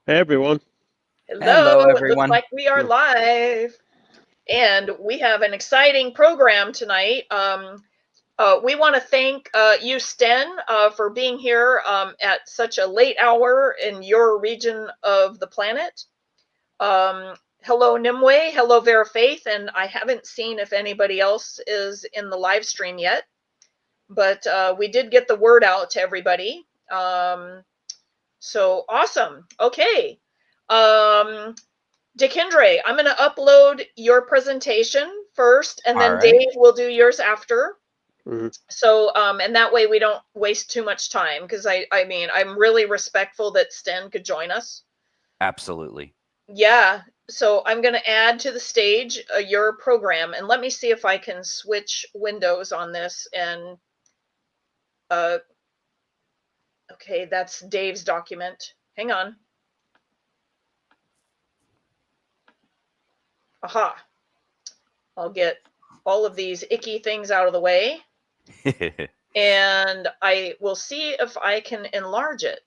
Hey everyone. Hello, Hello, it looks everyone. like we are live. And we have an exciting program tonight. We want to thank you, Sten, for being here at such a late hour in your region of the planet. Hello, Nimue. Hello, Vera Faith. And I haven't seen if anybody else is in the live stream yet, but we did get the word out to everybody. So awesome. Okay. Um, Dakyndre, I'm going to upload your presentation first, and All then right. Dave will do yours after. Mhm. So, and that way we don't waste too much time, because I mean, I'm really respectful that Sten could join us. Absolutely. Yeah. So I'm going to add to the stage your program, and let me see if I can switch windows on this. And uh, okay, that's Dave's document. Hang on. Aha. I'll get all of these icky things out of the way. And I will see if I can enlarge it.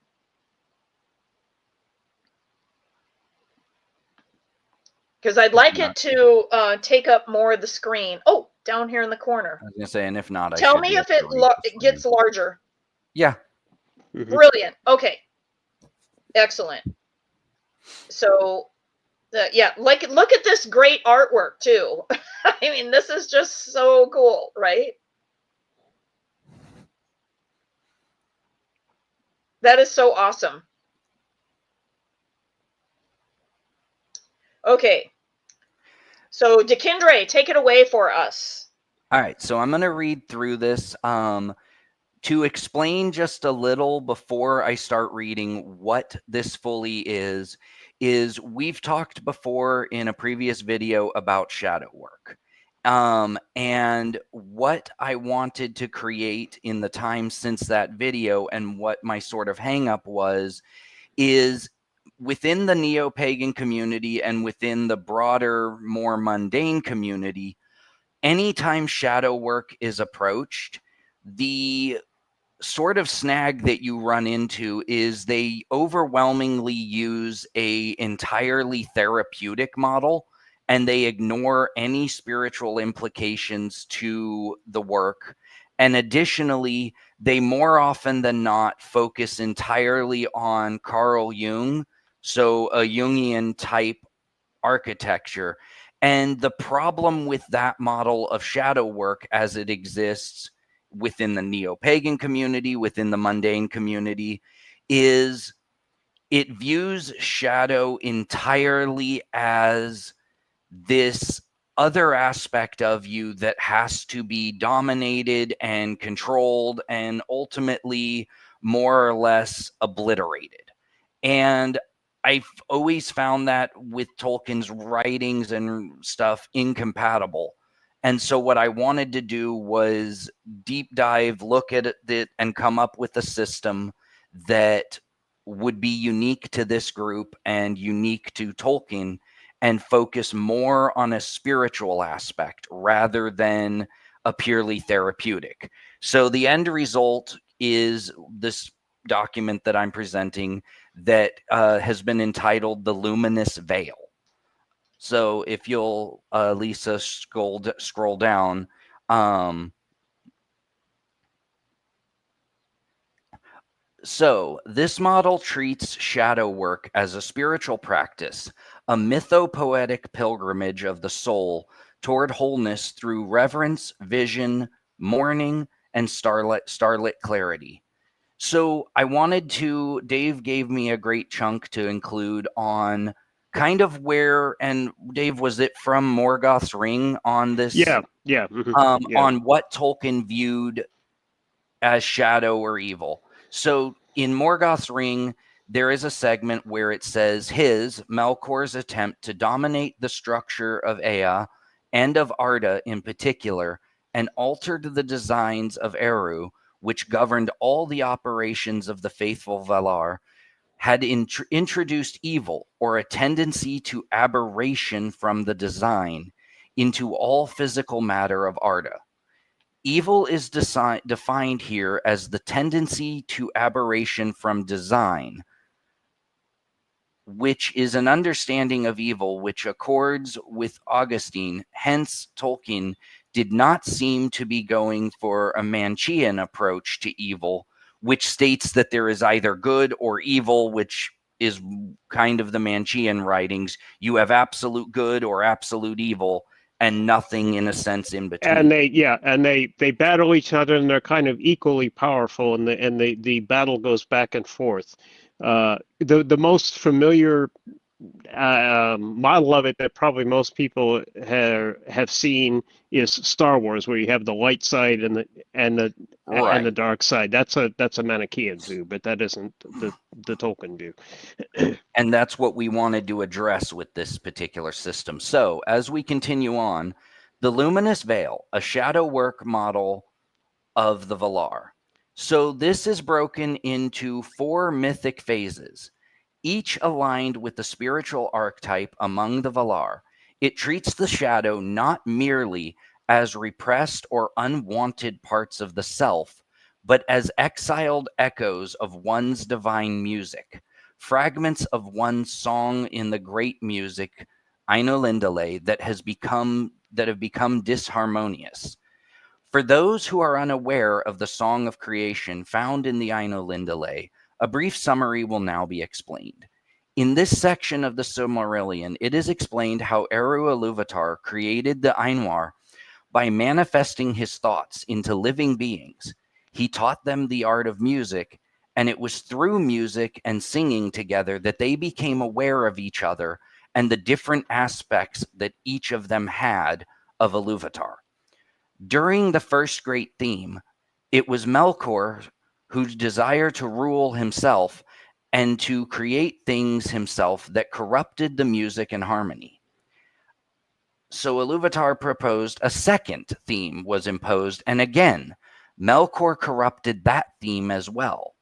Because I'd like it to take up more of the screen. Oh, down here in the corner. I was gonna say, and if not, I Tell should me be able if to read the it screen. gets larger. Yeah. Mhm. Brilliant. Okay. Excellent. So, yeah, like look at this great artwork too. I mean, this is just so cool, right? That is so awesome. Okay. So, Dakyndre, take it away for us. All right. So I'm gonna read through this. To explain just a little before I start reading what this fully is we've talked before in a previous video about shadow work. And what I wanted to create in the time since that video and what my sort of hang up was is within the neo-pagan community and within the broader, more mundane community, anytime shadow work is approached, the sort of snag that you run into is they overwhelmingly use a entirely therapeutic model, and they ignore any spiritual implications to the work. And additionally, they more often than not focus entirely on Carl Jung, so a Jungian type architecture. And the problem with that model of shadow work as it exists within the neo-pagan community, within the mundane community, is it views shadow entirely as this other aspect of you that has to be dominated and controlled and ultimately more or less obliterated. And I've always found that with Tolkien's writings and stuff incompatible. And so what I wanted to do was deep dive, look at it, and come up with a system that would be unique to this group and unique to Tolkien, and focus more on a spiritual aspect rather than a purely therapeutic. So the end result is this document that I'm presenting that has been entitled The Luminous Veil. So if you'll, Lisa, scroll down. So this model treats shadow work as a spiritual practice, a mythopoetic pilgrimage of the soul toward wholeness through reverence, vision, mourning, and starlit clarity. So I wanted to, Dave gave me a great chunk to include on kind of where, and Dave, was it from Morgoth's Ring on this? Yeah. Yeah. Yeah. On what Tolkien viewed as shadow or evil. So in Morgoth's Ring, there is a segment where it says Melkor's attempt to dominate the structure of Ea and of Arda in particular, and altered the designs of Eru, which governed all the operations of the faithful Valar, had introduced evil or a tendency to aberration from the design into all physical matter of Arda. Evil is defined here as the tendency to aberration from design. which is an understanding of evil which accords with Augustine. Hence, Tolkien did not seem to be going for a Manichean approach to evil, which states that there is either good or evil, which is kind of the Manichean writings. You have absolute good or absolute evil, and nothing in a sense in between. And they battle each other, and they're kind of equally powerful, and the battle goes back and forth. The most familiar model of it that probably most people have seen is Star Wars, where you have the light side and the dark side. That's a Manichean view, but that isn't the Tolkien view. And that's what we wanted to address with this particular system. So as we continue on, the Luminous Veil, a shadow work model of the Valar. So this is broken into 4 mythic phases, each aligned with the spiritual archetype among the Valar. It treats the shadow not merely as repressed or unwanted parts of the self, but as exiled echoes of one's divine music, fragments of one's song in the great music, Ainulindale, that have become disharmonious. For those who are unaware of the Song of Creation found in the Ainulindale, a brief summary will now be explained. In this section of the Silmarillion, it is explained how Eru Ilúvatar created the Ainur by manifesting his thoughts into living beings. He taught them the art of music, and it was through music and singing together that they became aware of each other and the different aspects that each of them had of Ilúvatar. During the first great theme, it was Melkor whose desire to rule himself and to create things himself that corrupted the music and harmony. So Ilúvatar proposed a second theme was imposed, and again, Melkor corrupted that theme as well.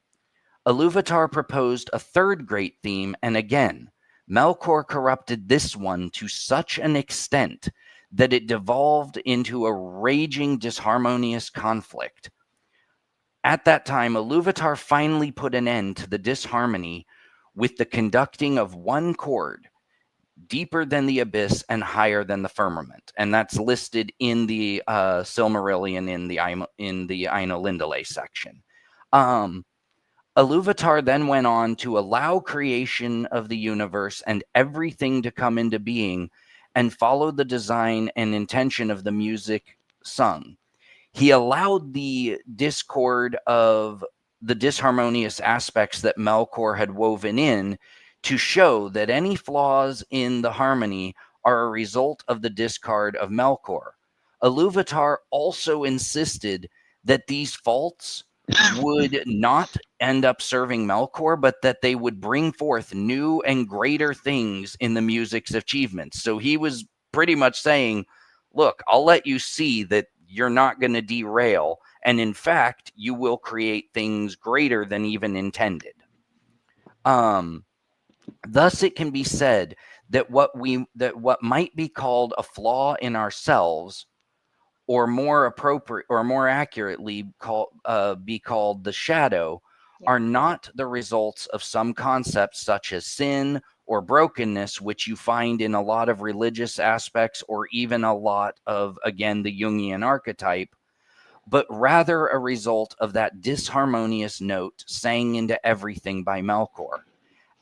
Ilúvatar proposed a third great theme, and again, Melkor corrupted this one to such an extent that it devolved into a raging disharmonious conflict. At that time, Ilúvatar finally put an end to the disharmony with the conducting of one chord, deeper than the abyss and higher than the firmament. And that's listed in the Silmarillion in the Ainulindale section. Ilúvatar then went on to allow creation of the universe and everything to come into being and followed the design and intention of the music sung. He allowed the discord of the disharmonious aspects that Melkor had woven in to show that any flaws in the harmony are a result of the discard of Melkor. Ilúvatar also insisted that these faults would not end up serving Melkor, but that they would bring forth new and greater things in the music's achievements. So he was pretty much saying, look, I'll let you see that you're not going to derail, and in fact, you will create things greater than even intended. Thus, it can be said that what might be called a flaw in ourselves, or more appropriate, or more accurately, be called the shadow, are not the results of some concepts such as sin or brokenness, which you find in a lot of religious aspects, or even a lot of, again, the Jungian archetype, but rather a result of that disharmonious note sang into everything by Melkor.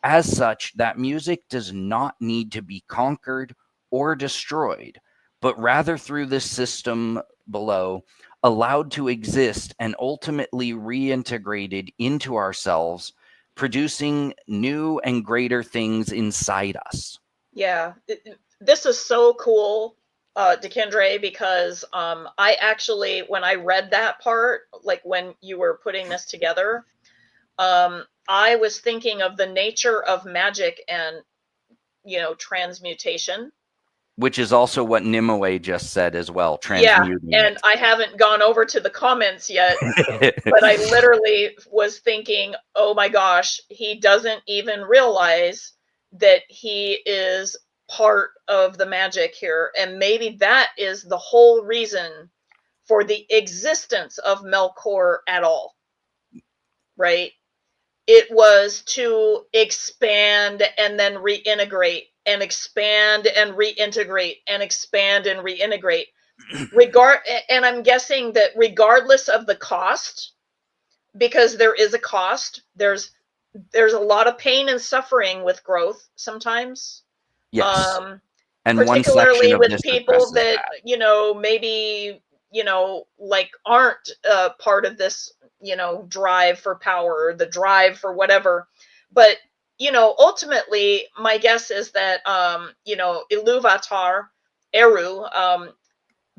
As such, that music does not need to be conquered or destroyed, but rather through this system below, allowed to exist and ultimately reintegrated into ourselves, producing new and greater things inside us. Yeah, this is so cool, Dakyndre, because I actually, when I read that part, like when you were putting this together, I was thinking of the nature of magic and, transmutation. Which is also what Nimue just said as well, transmuting. Yeah, and I haven't gone over to the comments yet, but I literally was thinking, oh my gosh, he doesn't even realize that he is part of the magic here. And maybe that is the whole reason for the existence of Melkor at all, right? it was to expand and then reintegrate, and expand and reintegrate, and expand and reintegrate. And I'm guessing that regardless of the cost, because there is a cost, there's a lot of pain and suffering with growth sometimes. Yes. And particularly with people that, that, maybe, like aren't part of this, drive for power, the drive for whatever. But, ultimately, my guess is that, Iluvatar, Eru,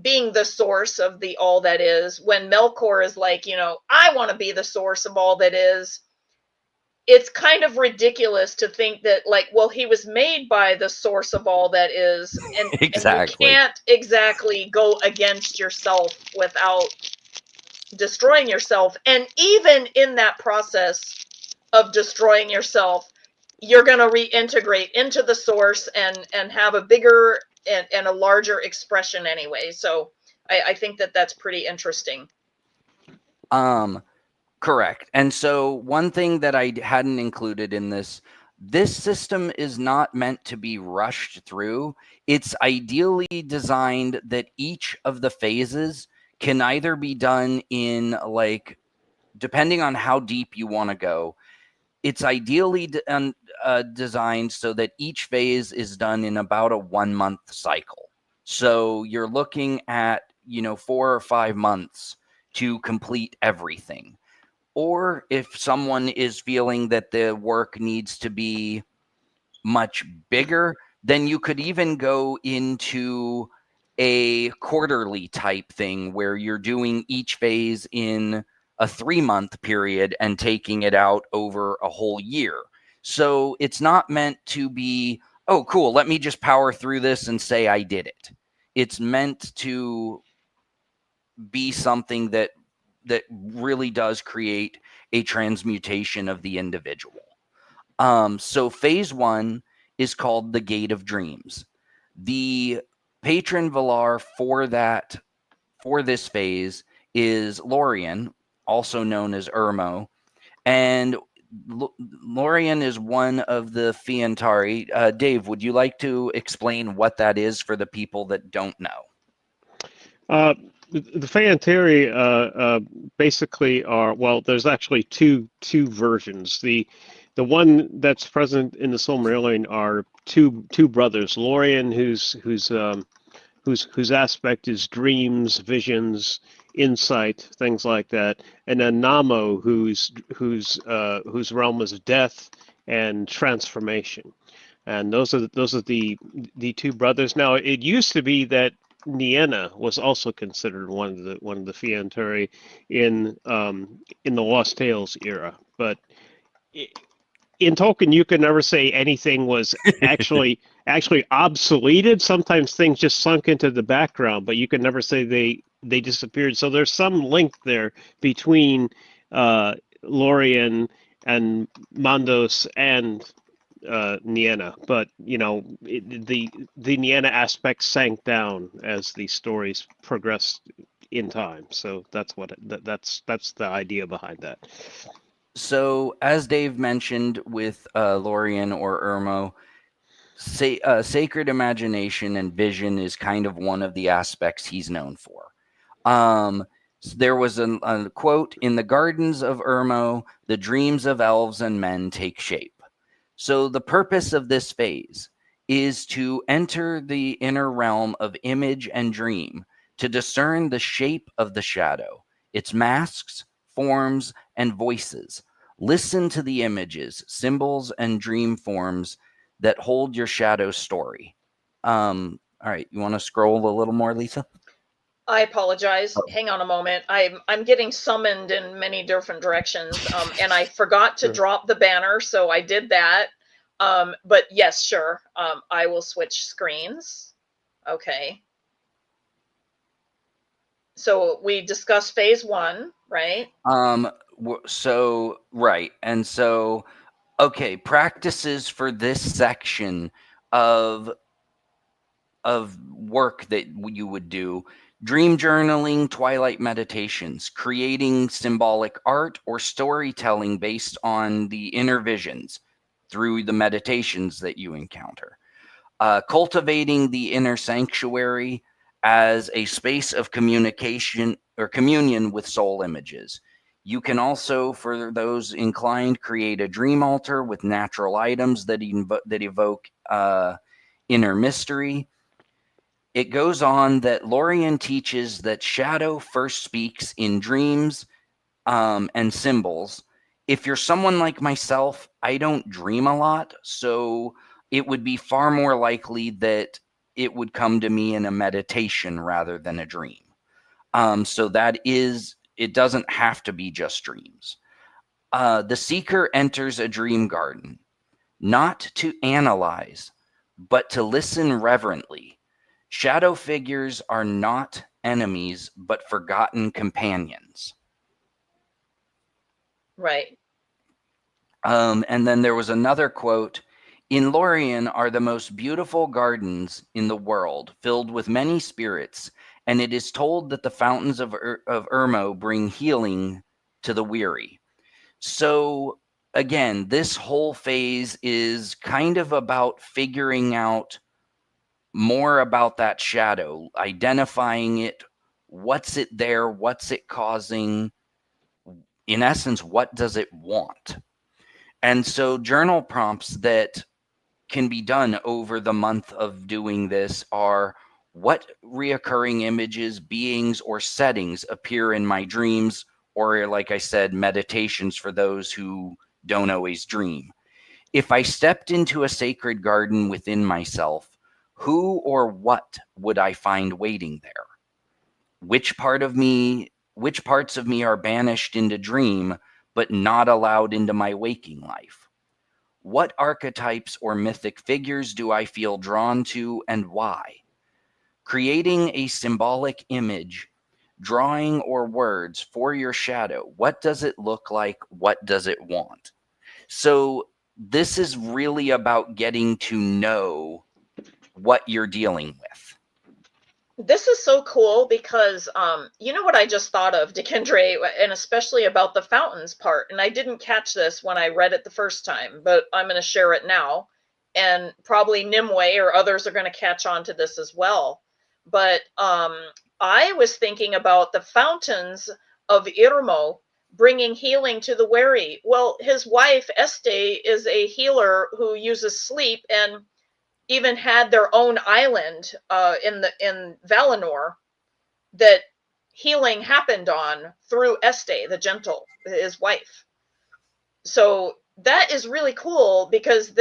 being the source of the all that is, when Melkor is like, I want to be the source of all that is, it's kind of ridiculous to think that, like, well, he was made by the source of all that is, and exactly. And you can't exactly go against yourself without destroying yourself. And even in that process of destroying yourself, you're going to reintegrate into the source and have a bigger and a larger expression anyway. So I think that that's pretty interesting. Correct. And so one thing that I hadn't included in this system is not meant to be rushed through. It's ideally designed that each of the phases can either be done in, like, depending on how deep you want to go, it's ideally designed so that each phase is done in about a 1 month cycle. So you're looking at, 4 or 5 months to complete everything. Or if someone is feeling that the work needs to be much bigger, then you could even go into a quarterly type thing where you're doing each phase in a 3-month period and taking it out over a whole year. So it's not meant to be, oh, cool, let me just power through this and say I did it. It's meant to be something that really does create a transmutation of the individual. So phase 1 is called the Gate of Dreams. The patron Valar for this phase is Lorien, also known as Ermo, and Lorien is one of the Feanturi. Dave, would you like to explain what that is for the people that don't know? The Feanturi basically are, well, there's actually two versions. The one that's present in the Silmarillion are two brothers. Lorien, whose aspect is dreams, visions, insight, things like that, and then Namo, whose realm is death and transformation. And those are the two brothers. Now, it used to be that Nienna was also considered one of the Feanturi in the Lost Tales era, but in Tolkien, you can never say anything was actually obsoleted. Sometimes things just sunk into the background, but you can never say they disappeared. So there's some link there between Lorien and Mandos and Nienna, but the Nienna aspect sank down as the stories progressed in time. So that's that's the idea behind that. So, as Dave mentioned with Lorien or Ermo, sacred imagination and vision is kind of one of the aspects he's known for. So there was a quote, "In the gardens of Ermo, the dreams of elves and men take shape." So the purpose of this phase is to enter the inner realm of image and dream, to discern the shape of the shadow, its masks, forms, and voices. Listen to the images, symbols, and dream forms that hold your shadow story. All right, you want to scroll a little more, Lisa? I apologize. Hang on a moment. I'm getting summoned in many different directions, and I forgot to drop the banner, so I did that. But yes, sure. I will switch screens. Okay. So we discussed phase 1, right? So right, and so okay, practices for this section of work that you would do. Dream journaling, twilight meditations, creating symbolic art or storytelling based on the inner visions through the meditations that you encounter. Cultivating the inner sanctuary as a space of communication or communion with soul images. You can also, for those inclined, create a dream altar with natural items that evoke inner mystery. It goes on that Lorien teaches that shadow first speaks in dreams and symbols. If you're someone like myself, I don't dream a lot, so it would be far more likely that it would come to me in a meditation rather than a dream. So that is, it doesn't have to be just dreams. The seeker enters a dream garden, not to analyze, but to listen reverently. Shadow figures are not enemies, but forgotten companions. Right. And then there was another quote. In Lorien are the most beautiful gardens in the world, filled with many spirits, and it is told that the fountains of Irmo bring healing to the weary. So again, this whole phase is kind of about figuring out more about that shadow, identifying it, what's it there, what's it causing, in essence, what does it want? And so journal prompts that can be done over the month of doing this are: what reoccurring images, beings, or settings appear in my dreams, or like I said, meditations for those who don't always dream. If I stepped into a sacred garden within myself, who or what would I find waiting there? Which parts of me are banished into dream, but not allowed into my waking life? What archetypes or mythic figures do I feel drawn to, and why? Creating a symbolic image, drawing, or words for your shadow. What does it look like? What does it want? So this is really about getting to know what you're dealing with. This is so cool because you know what I just thought of, Dakyndre, and especially about the fountains part. And I didn't catch this when I read it the first time, but I'm going to share it now. And probably Nimue or others are going to catch on to this as well. But I was thinking about the fountains of Irmo bringing healing to the weary. Well, his wife, Este, is a healer who uses sleep and even had their own island in Valinor that healing happened on through Este, the gentle, his wife. So that is really cool because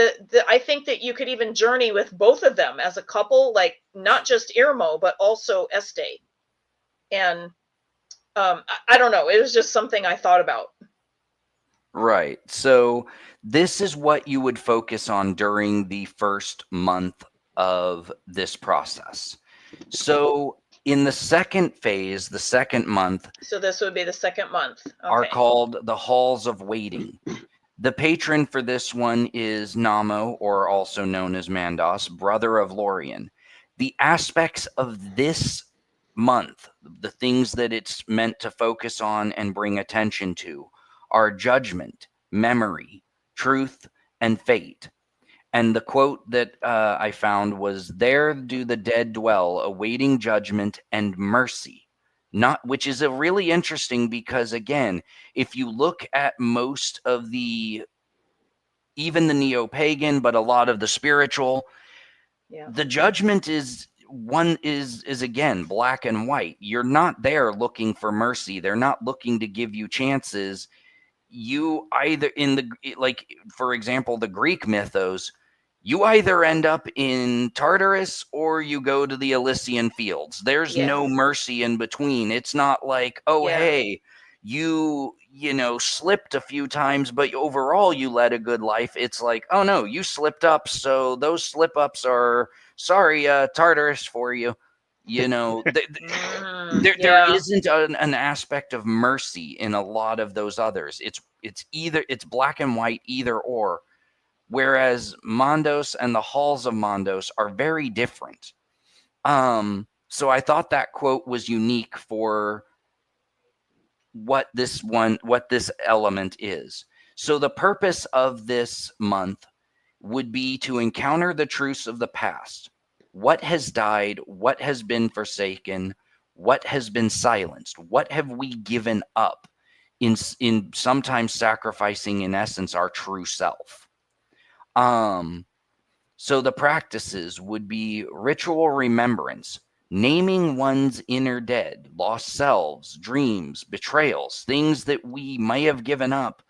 I think that you could even journey with both of them as a couple, like not just Irmo, but also Este. And I don't know, it was just something I thought about. Right. So this is what you would focus on during the first month of this process. So in the second phase, the second month, so this would be the second month, okay, are called the Halls of Waiting. The patron for this one is Namo, or also known as Mandos, brother of Lorien. The aspects of this month, the things that it's meant to focus on and bring attention to, are judgment, memory, truth, and fate. And the quote that I found was, "There do the dead dwell, awaiting judgment and mercy." Which is a really interesting, because again, if you look at most of even the neo-pagan, but a lot of the spiritual, the judgment is again black and white. You're not there looking for mercy. They're not looking to give you chances. You either for example, the Greek mythos, you either end up in Tartarus or you go to the Elysian fields. There's no mercy in between. It's not like, hey, you slipped a few times, but overall you led a good life. It's like, oh no, you slipped up, so those slip ups are sorry, Tartarus for you. There isn't an aspect of mercy in a lot of those others. It's black and white, either or. Whereas Mondos and the Halls of Mondos are very different. So I thought that quote was unique for what this element is. So the purpose of this month would be to encounter the truths of the past. What has died? What has been forsaken? What has been silenced? What have we given up in sometimes sacrificing, in essence, our true self? So the practices would be ritual remembrance, naming one's inner dead, lost selves, dreams, betrayals, things that we may have given up,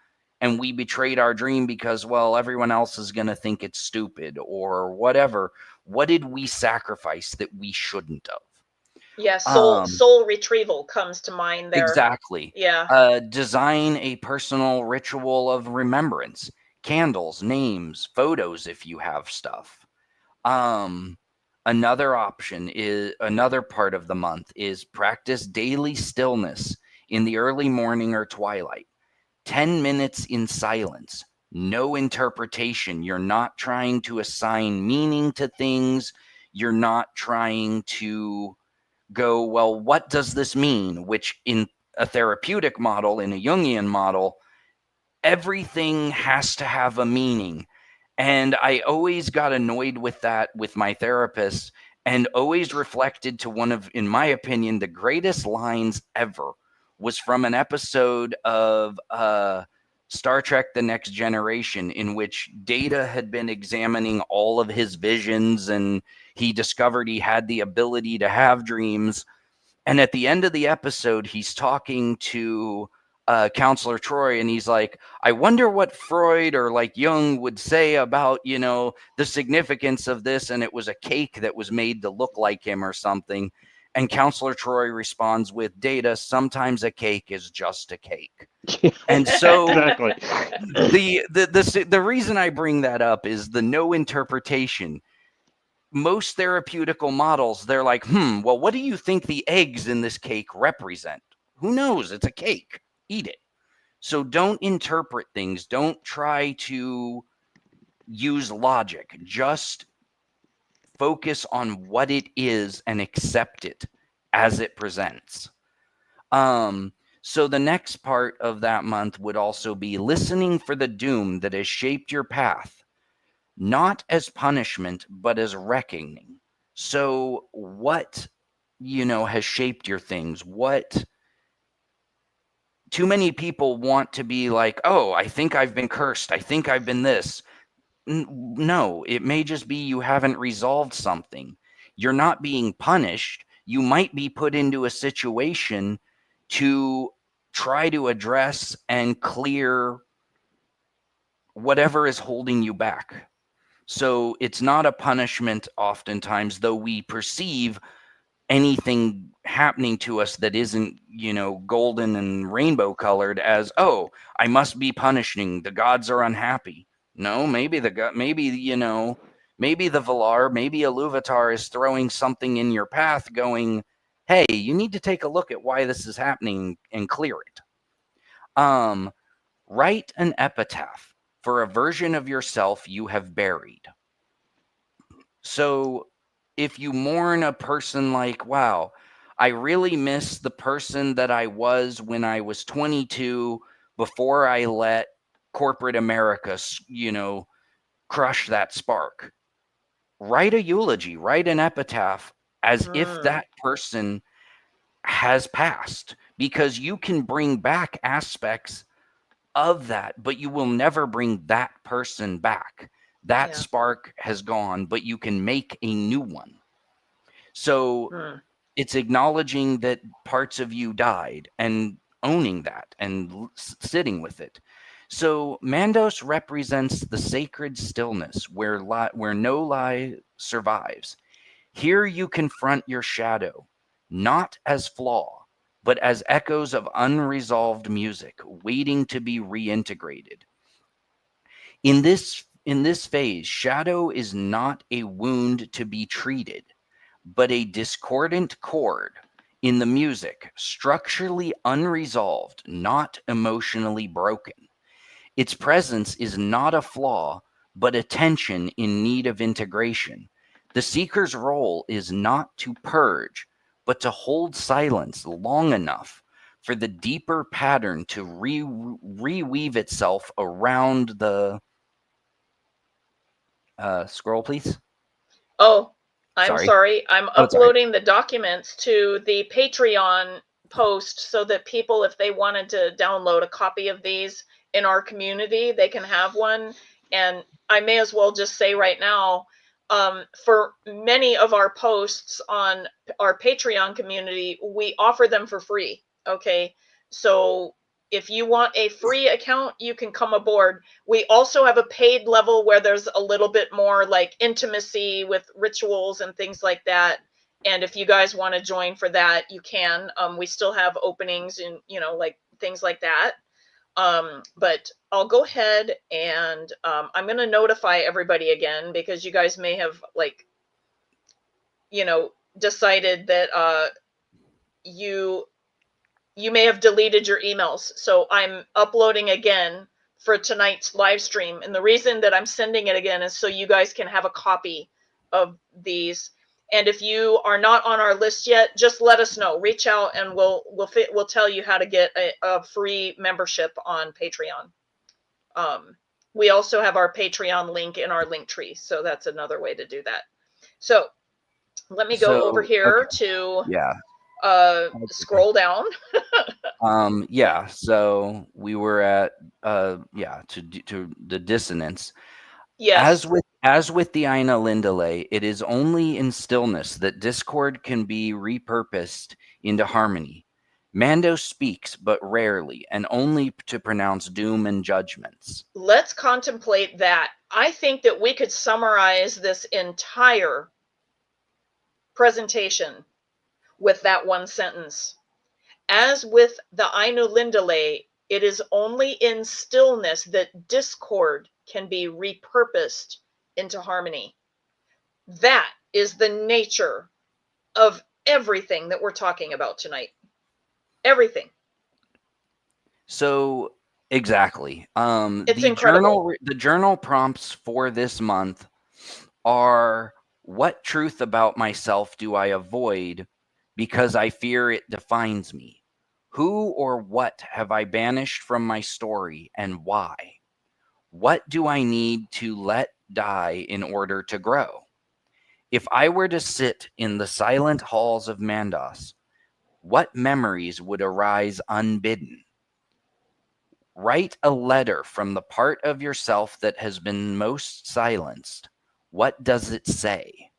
and we betrayed our dream because, well, everyone else is going to think it's stupid or whatever. What did we sacrifice that we shouldn't have? Yeah, soul retrieval comes to mind there. Exactly. Yeah. Design a personal ritual of remembrance. Candles, names, photos if you have stuff. Another option is, another part of the month is practice daily stillness in the early morning or twilight. 10 minutes in silence, no interpretation. You're not trying to assign meaning to things. You're not trying to go, well, what does this mean? Which in a therapeutic model, in a Jungian model, everything has to have a meaning. And I always got annoyed with that with my therapist, and always reflected to one of, in my opinion, the greatest lines ever was from an episode of Star Trek The Next Generation, in which Data had been examining all of his visions, and he discovered he had the ability to have dreams. And at the end of the episode, he's talking to Counselor Troy, and he's like, I wonder what Freud or like Jung would say about, the significance of this. And it was a cake that was made to look like him or something. And Counselor Troy responds with, Data, sometimes a cake is just a cake. And so Exactly. the reason I bring that up is the no interpretation. Most therapeutical models, they're like, well, what do you think the eggs in this cake represent? Who knows? It's a cake. Eat it. So don't interpret things. Don't try to use logic. Just focus on what it is and accept it as it presents. So the next part of that month would also be listening for the doom that has shaped your path, not as punishment, but as reckoning. So what, has shaped your things? What too many people want to be like, oh, I think I've been cursed. I think I've been this. No, it may just be you haven't resolved something. You're not being punished. You might be put into a situation to try to address and clear whatever is holding you back. So it's not a punishment oftentimes, though we perceive anything happening to us that isn't, golden and rainbow colored as, oh, I must be punishing. The gods are unhappy. No, maybe the Valar, maybe Iluvatar is throwing something in your path going, hey, you need to take a look at why this is happening and clear it. Write an epitaph for a version of yourself you have buried. So if you mourn a person like, wow, I really miss the person that I was when I was 22 before I let corporate America, crush that spark. Write a eulogy, write an epitaph as if that person has passed, because you can bring back aspects of that, but you will never bring that person back. That spark has gone, but you can make a new one. So it's acknowledging that parts of you died and owning that and sitting with it. So Mandos represents the sacred stillness where no lie survives. Here you confront your shadow, not as flaw, but as echoes of unresolved music waiting to be reintegrated. In this phase, shadow is not a wound to be treated, but a discordant chord in the music, structurally unresolved, not emotionally broken. Its presence is not a flaw, but a tension in need of integration. The seeker's role is not to purge, but to hold silence long enough for the deeper pattern to reweave itself around the scroll, please. Oh, I'm sorry. I'm uploading the documents to the Patreon post so that people, if they wanted to download a copy of these in our community, they can have one. And I may as well just say right now, for many of our posts on our Patreon community, we offer them for free. Okay. So if you want a free account, you can come aboard. We also have a paid level where there's a little bit more like intimacy with rituals and things like that. And if you guys want to join for that, you can. We still have openings and, like things like that. But I'll go ahead and I'm going to notify everybody again, because you guys may have decided that you may have deleted your emails. So I'm uploading again for tonight's live stream. And the reason that I'm sending it again is so you guys can have a copy of these. And if you are not on our list yet, just let us know. Reach out and we'll tell you how to get a free membership on Patreon. We also have our Patreon link in our link tree. So that's another way to do that. So let me go over here to scroll down. So we were at to the dissonance. Yes. As with the Aina Lindale, it is only in stillness that discord can be repurposed into harmony. Mando speaks, but rarely, and only to pronounce doom and judgments. Let's contemplate that. I think that we could summarize this entire presentation with that one sentence. As with the Ainu Lindale, it is only in stillness that discord can be repurposed into harmony. That is the nature of everything that we're talking about tonight. Everything. So exactly. It's incredible. The journal prompts for this month are: what truth about myself do I avoid because I fear it defines me? Who or what have I banished from my story, and why? What do I need to let die in order to grow? If I were to sit in the silent halls of Mandos, what memories would arise unbidden? Write a letter from the part of yourself that has been most silenced. What does it say?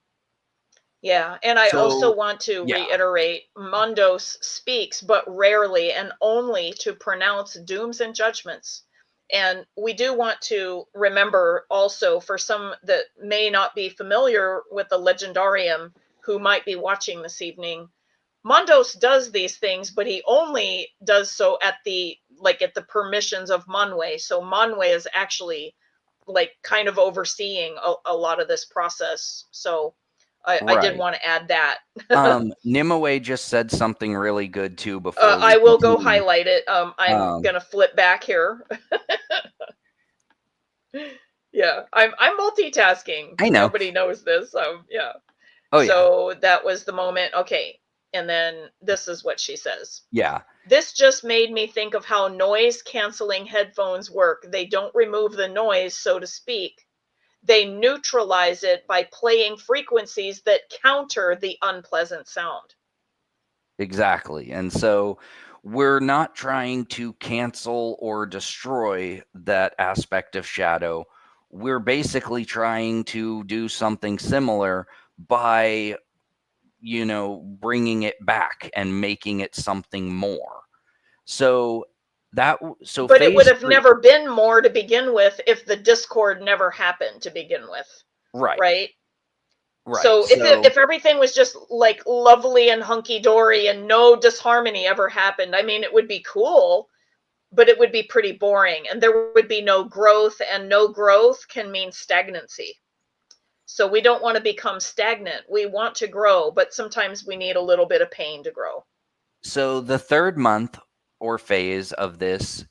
Yeah, and I also want to reiterate, Mondos speaks, but rarely and only to pronounce dooms and judgments. And we do want to remember also, for some that may not be familiar with the Legendarium, who might be watching this evening, Mondos does these things, but he only does so at the permissions of Manwe. So Manwe is actually kind of overseeing a lot of this process. So I did want to add that. Nimue just said something really good too before. I will go highlight it. I'm gonna flip back here. Yeah, I'm multitasking. I know. Nobody knows this. Yeah. Oh, so that was the moment. Okay. And then this is what she says. Yeah. This just made me think of how noise canceling headphones work. They don't remove the noise, so to speak. They neutralize it by playing frequencies that counter the unpleasant sound. Exactly. And so we're not trying to cancel or destroy that aspect of shadow. We're basically trying to do something similar by, bringing it back and making it something more. But it would have never been more to begin with if the discord never happened to begin with. Right. So if everything was just lovely and hunky-dory and no disharmony ever happened, I mean, it would be cool, but it would be pretty boring, and there would be no growth, and no growth can mean stagnancy. So we don't want to become stagnant. We want to grow, but sometimes we need a little bit of pain to grow. So the third month or phase of this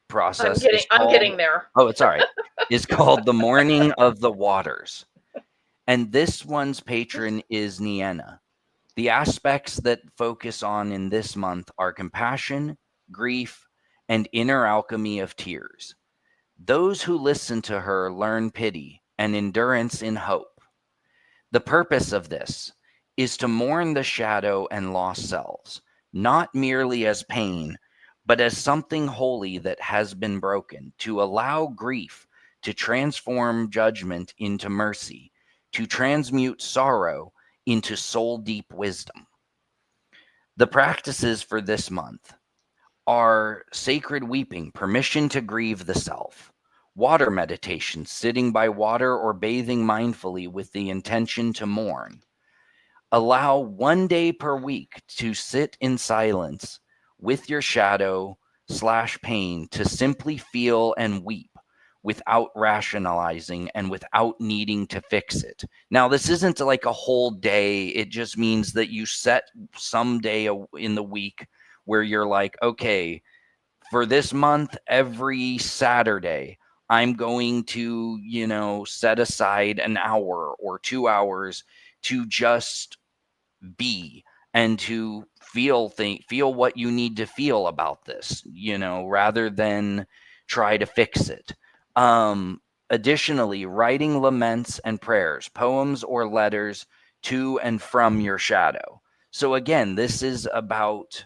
process. I'm getting there. Oh, it's all right. Is called the Mourning of the Waters. And this one's patron is Nienna. The aspects that focus on in this month are compassion, grief, and inner alchemy of tears. Those who listen to her learn pity and endurance in hope. The purpose of this is to mourn the shadow and lost selves, not merely as pain, but as something holy that has been broken, to allow grief to transform judgment into mercy, to transmute sorrow into soul-deep wisdom. The practices for this month are sacred weeping, permission to grieve the self, water meditation, sitting by water or bathing mindfully with the intention to mourn. Allow 1 day per week to sit in silence with your shadow/pain to simply feel and weep without rationalizing and without needing to fix it. Now, this isn't like a whole day. It just means that you set some day in the week where you're like, okay, for this month, every Saturday, I'm going to, set aside an hour or 2 hours to just be and to feel what you need to feel about this, rather than try to fix it. Additionally, writing laments and prayers, poems or letters to and from your shadow. So again, this is about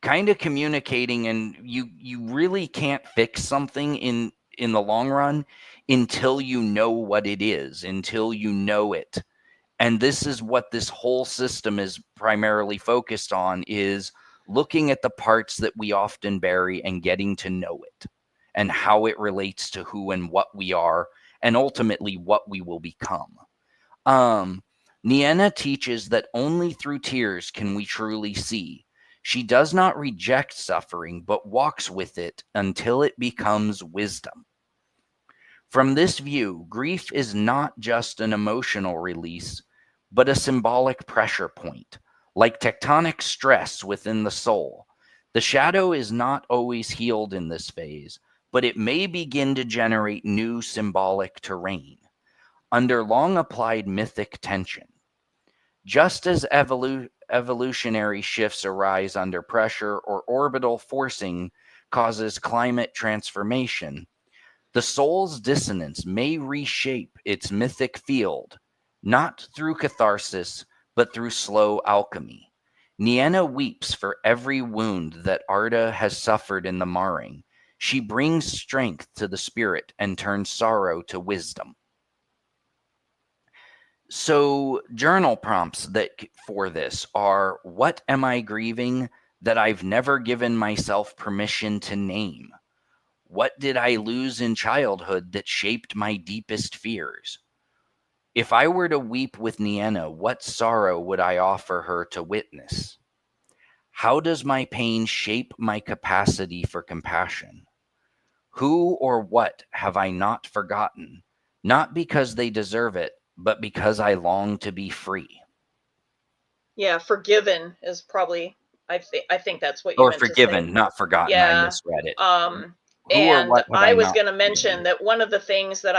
kind of communicating, and you really can't fix something in the long run until you know what it is, until you know it. And this is what this whole system is primarily focused on, is looking at the parts that we often bury and getting to know it and how it relates to who and what we are, and ultimately what we will become. Nienna teaches that only through tears can we truly see. She does not reject suffering, but walks with it until it becomes wisdom. From this view, grief is not just an emotional release, but a symbolic pressure point. Like tectonic stress within the soul, the shadow is not always healed in this phase, but it may begin to generate new symbolic terrain under long applied mythic tension. Just as evolutionary shifts arise under pressure or orbital forcing causes climate transformation, the soul's dissonance may reshape its mythic field, not through catharsis, but through slow alchemy. Nienna weeps for every wound that Arda has suffered in the marring. She brings strength to the spirit and turns sorrow to wisdom. So journal prompts for this are, what am I grieving that I've never given myself permission to name? What did I lose in childhood that shaped my deepest fears? If I were to weep with Nienna, what sorrow would I offer her to witness? How does my pain shape my capacity for compassion? Who or what have I not forgotten, not because they deserve it, but because I long to be free? Yeah, forgiven is probably, I think that's what you Or meant forgiven, to say. not forgotten. Yeah. I misread it. Who or And what have I was not going to mention that one of the things that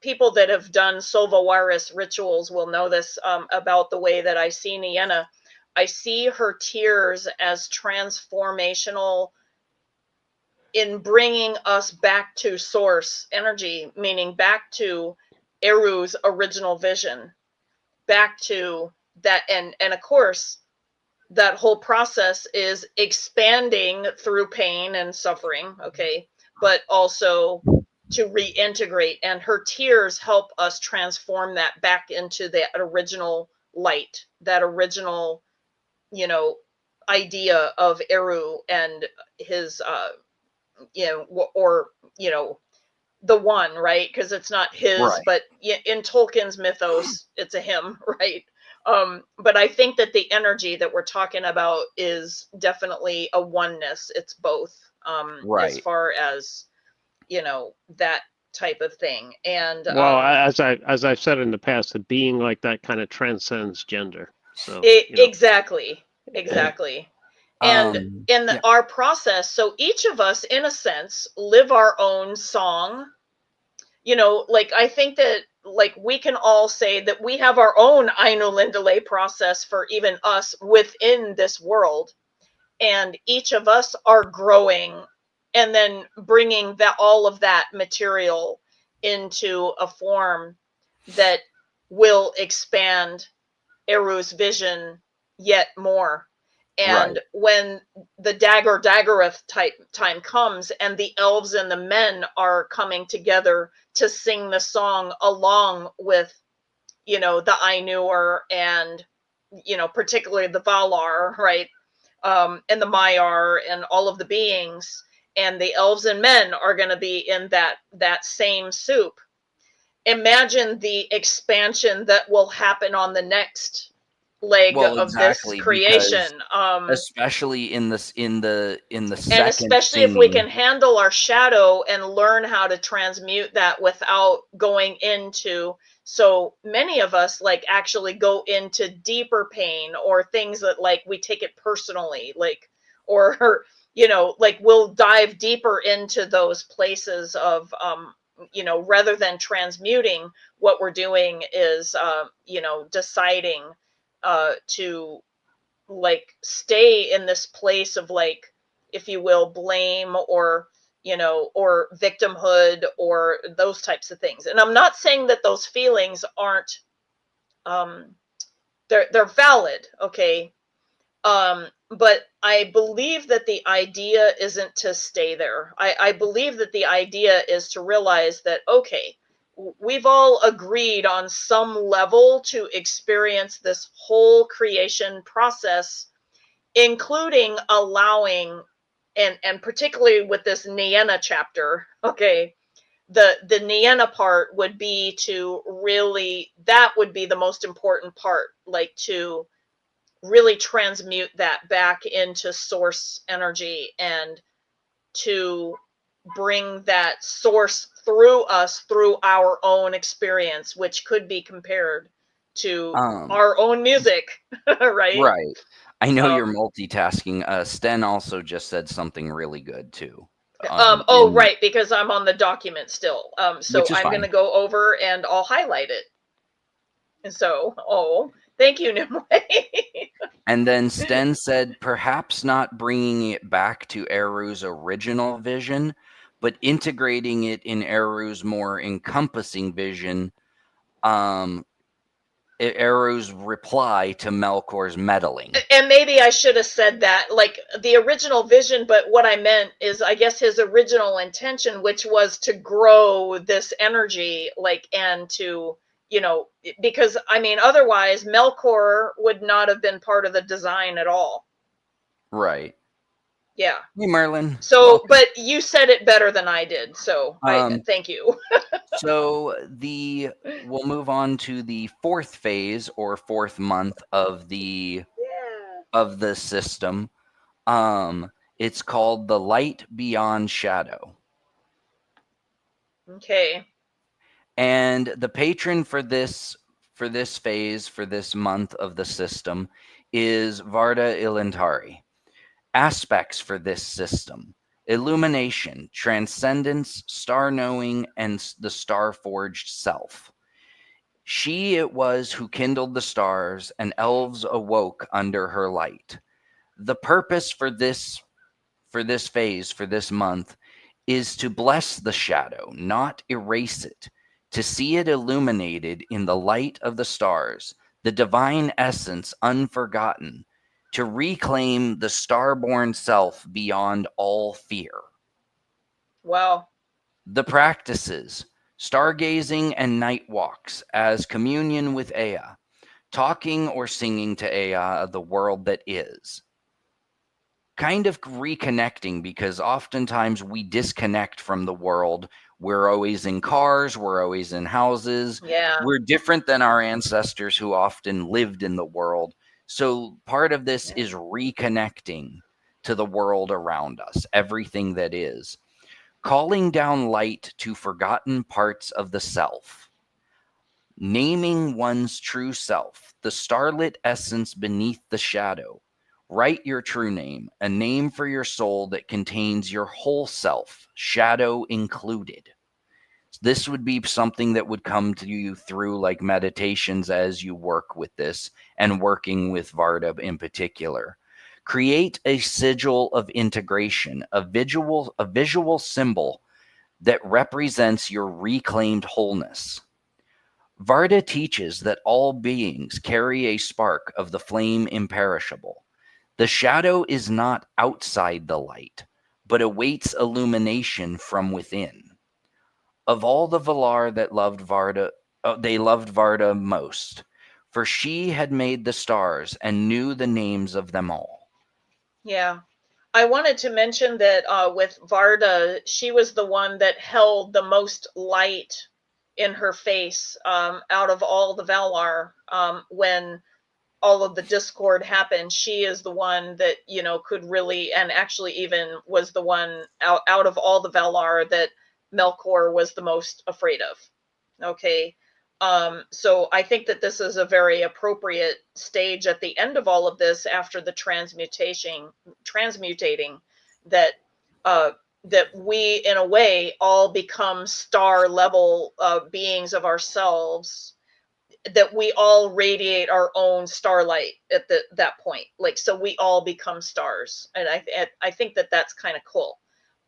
people that have done Solvawaris rituals will know this about the way that I see Nienna. I see her tears as transformational in bringing us back to source energy, meaning back to Eru's original vision, back to that. And of course, that whole process is expanding through pain and suffering, okay, but also to reintegrate. And her tears help us transform that back into that original light, that original, idea of Eru and his, the one, right? Because it's not his, Right. but in Tolkien's mythos, it's a him, right? But I think that the energy that we're talking about is definitely a oneness. It's both, Right. as far as, that type of thing. And well, as I've said in the past, the being like that kind of transcends gender. So exactly. And in our process, so each of us, in a sense, live our own song. like, I think that, like, we can all say that we have our own Ainu Lindale process for even us within this world. And each of us are growing and then bringing that, all of that material into a form that will expand Eru's vision yet more. And when the Daggereth type time comes and the elves and the men are coming together to sing the song along with, the Ainur and, particularly the Valar, right? And the Maiar and all of the beings, and the elves and men are going to be in that same soup. Imagine the expansion that will happen on the next leg of this creation, especially in the second, and especially if we can handle our shadow and learn how to transmute that without going into, so many of us like actually go into deeper pain or things that like we take it personally, like, or like we'll dive deeper into those places of rather than transmuting. What we're doing is deciding to like stay in this place of, like, if you will, blame or or victimhood or those types of things. And I'm not saying that those feelings aren't they're valid, okay, but I believe that the idea isn't to stay there. I believe that the idea is to realize that, okay, we've all agreed on some level to experience this whole creation process, including allowing, and particularly with this Nienna chapter, okay, the Nienna part would be to really, that would be the most important part, like to really transmute that back into source energy and to bring that source through us, through our own experience, which could be compared to our own music, right? Right. I know you're multitasking. Sten also just said something really good too. Right, because I'm on the document still. So I'm going to go over and I'll highlight it. And so, thank you, Nimue. And then Sten said, perhaps not bringing it back to Eru's original vision, but integrating it in Eru's more encompassing vision. Eru's reply to Melkor's meddling. And maybe I should have said that, like, the original vision, but what I meant is, I guess, his original intention, which was to grow this energy, like, and to, because, I mean, otherwise Melkor would not have been part of the design at all. Right. Yeah. Hey, Merlin. So, welcome. But you said it better than I did, so thank you. So we'll move on to the fourth phase or fourth month of the system. It's called the Light Beyond Shadow. Okay. And the patron for this phase, for this month of the system, is Varda Ilantari. Aspects for this system: illumination, transcendence, star knowing, and the star forged self. She it was who kindled the stars, and elves awoke under her light. The purpose for this phase, for this month, is to bless the shadow, not erase it, to see it illuminated in the light of the stars, the divine essence unforgotten, to reclaim the starborn self beyond all fear. Wow. The practices: stargazing and night walks as communion with Ea, talking or singing to Ea of the world that is. Kind of reconnecting, because oftentimes we disconnect from the world. We're always in cars, we're always in houses. Yeah. We're different than our ancestors who often lived in the world. So part of this is reconnecting to the world around us, everything that is. Calling down light to forgotten parts of the self. Naming one's true self, the starlit essence beneath the shadow. Write your true name, a name for your soul that contains your whole self, shadow included. This would be something that would come to you through like meditations as you work with this, and working with Varda in particular. Create a sigil of integration, a visual symbol that represents your reclaimed wholeness. Varda teaches that all beings carry a spark of the flame imperishable. The shadow is not outside the light, but awaits illumination from within. Of all the Valar that loved Varda, they loved Varda most, for she had made the stars and knew the names of them all. Yeah. I wanted to mention that with Varda, she was the one that held the most light in her face out of all the Valar when all of the discord happened. She is the one that, you know, could really, and actually even was the one out of all the Valar that Melkor was the most afraid of. Okay. So I think that this is a very appropriate stage at the end of all of this, after the transmutating, that that we, in a way, all become star level beings of ourselves, that we all radiate our own starlight at that point. Like, so we all become stars. And I think that that's kind of cool.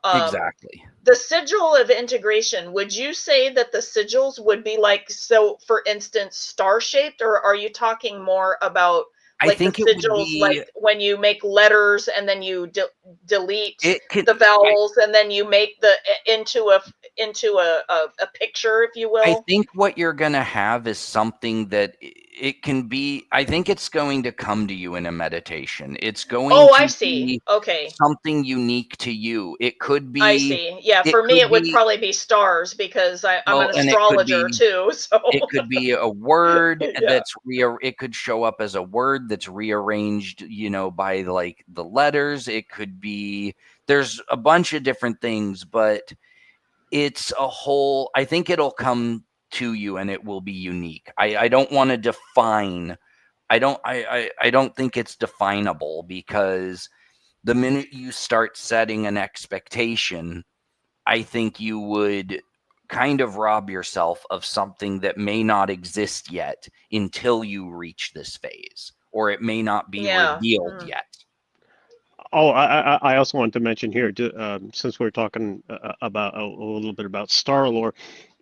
Exactly. The sigil of integration, would you say that the sigils would be like, so for instance, star shaped, or are you talking more about like I think the it would sigils, be, like when you make letters and then you delete the the vowels and then you make the into a picture, if you I will? think what you're going to have is something that it can be, I think it's going to come to you in a meditation. It's going Oh, to I see. be Okay. something unique to you. It could be, I see. Yeah, it for me, could it would be, probably be stars, because I'm well, an and it could astrologer be, too. So it could be a word yeah. it could show up as a word that's rearranged, you know, by like the letters. It could be, there's a bunch of different things, but it's a whole, I think it'll come to you and it will be unique. I don't want to define, I don't think it's definable, because the minute you start setting an expectation, I think you would kind of rob yourself of something that may not exist yet until you reach this phase, or it may not be Yeah. revealed yet. Oh, I also wanted to mention here, since we're talking about a little bit about star lore,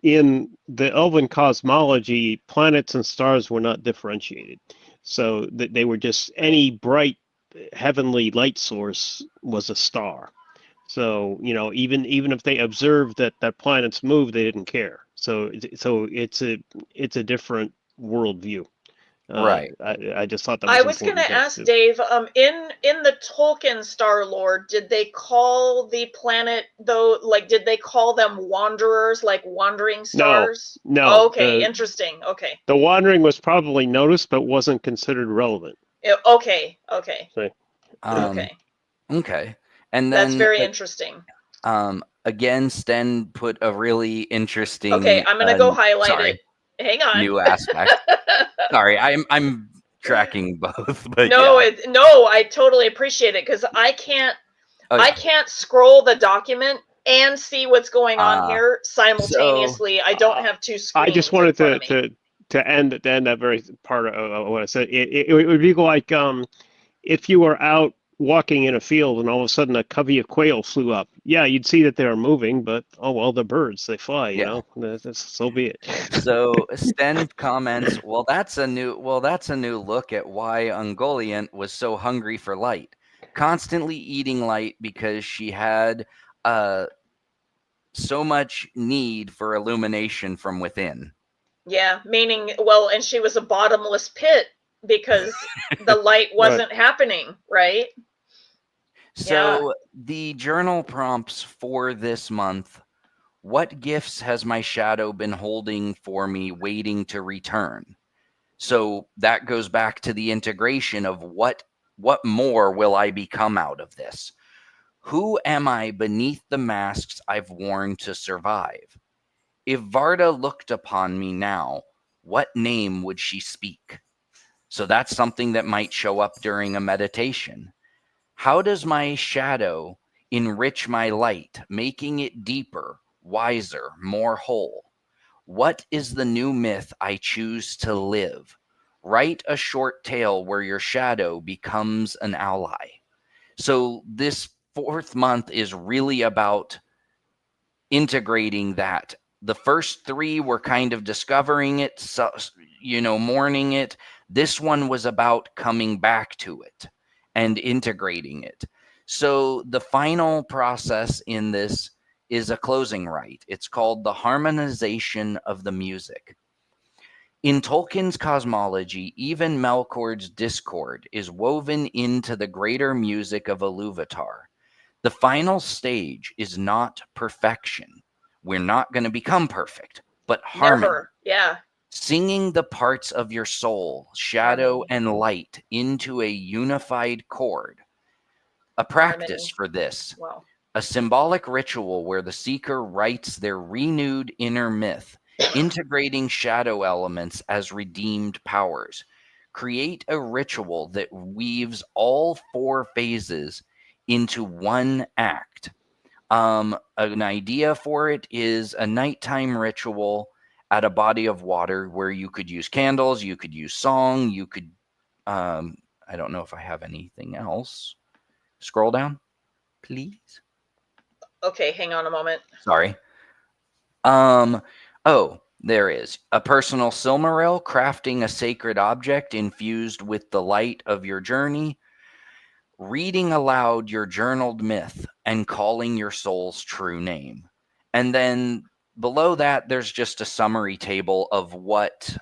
in the Elven cosmology, planets and stars were not differentiated. So they were just, any bright heavenly light source was a star. So, you know, even if they observed that planets move, they didn't care. So it's a different worldview. Right. I just thought that I was was going important to ask to. Dave, in the Tolkien Star Lore, did they call the planet, though, like, did they call them wanderers, like wandering No, stars? no. Oh, okay, interesting. Okay. The wandering was probably noticed, but wasn't considered relevant. Okay. Okay. So, Um, Okay. okay. And That's then very interesting. again, Sten put a really Okay, interesting, I'm going to go highlight it. sorry, Hang on. new aspect. Sorry, I'm tracking both, but No, yeah. no, I totally appreciate it, because I can't Oh, I yeah. can't scroll the document and see what's going on So here simultaneously. I don't have two I just screens in wanted front of me. to end that very part of what I said. It would be like if you were out walking in a field and all of a sudden a covey of quail flew up. Yeah, you'd see that they were moving, but oh well, they're birds. They fly. You yeah. know, so be it. So Sten comments, well, that's a new look at why Ungoliant was so hungry for light, constantly eating light because she had so much need for illumination from within. Yeah, meaning, well, and she was a bottomless pit because the light Right. wasn't happening, right? So the journal prompts for this month: what gifts has my shadow been holding for me, waiting to return? So that goes back to the integration of what more will I become out of this? Who am I beneath the masks I've worn to survive? If Varda looked upon me now, what name would she speak? So that's something that might show up during a meditation. How does my shadow enrich my light, making it deeper, wiser, more whole. What is the new myth I choose to live? Write a short tale where your shadow becomes an ally. So this 4th month is really about integrating that. The first 3 were kind of discovering it, so, mourning it. This one was about coming back to it and integrating it. So the final process in this is a closing rite. It's called the harmonization of the music. In Tolkien's cosmology, even Melkor's discord is woven into the greater music of Iluvatar. The final stage is not perfection. We're not going to become perfect, but harmony. Never. Yeah. Singing the parts of your soul, shadow and light, into a unified chord. A practice for this. Wow. A symbolic ritual where the seeker writes their renewed inner myth, integrating shadow elements as redeemed powers. Create a ritual that weaves all 4 phases into one act. An idea for it is a nighttime ritual at a body of water where you could use candles, you could use song, you could, I don't know if I have anything else. Scroll down, please. Okay, hang on a moment. Sorry. Oh, there is. A personal Silmaril, crafting a sacred object infused with the light of your journey. Reading aloud your journaled myth and calling your soul's true name. And then below that, there's just a summary table of what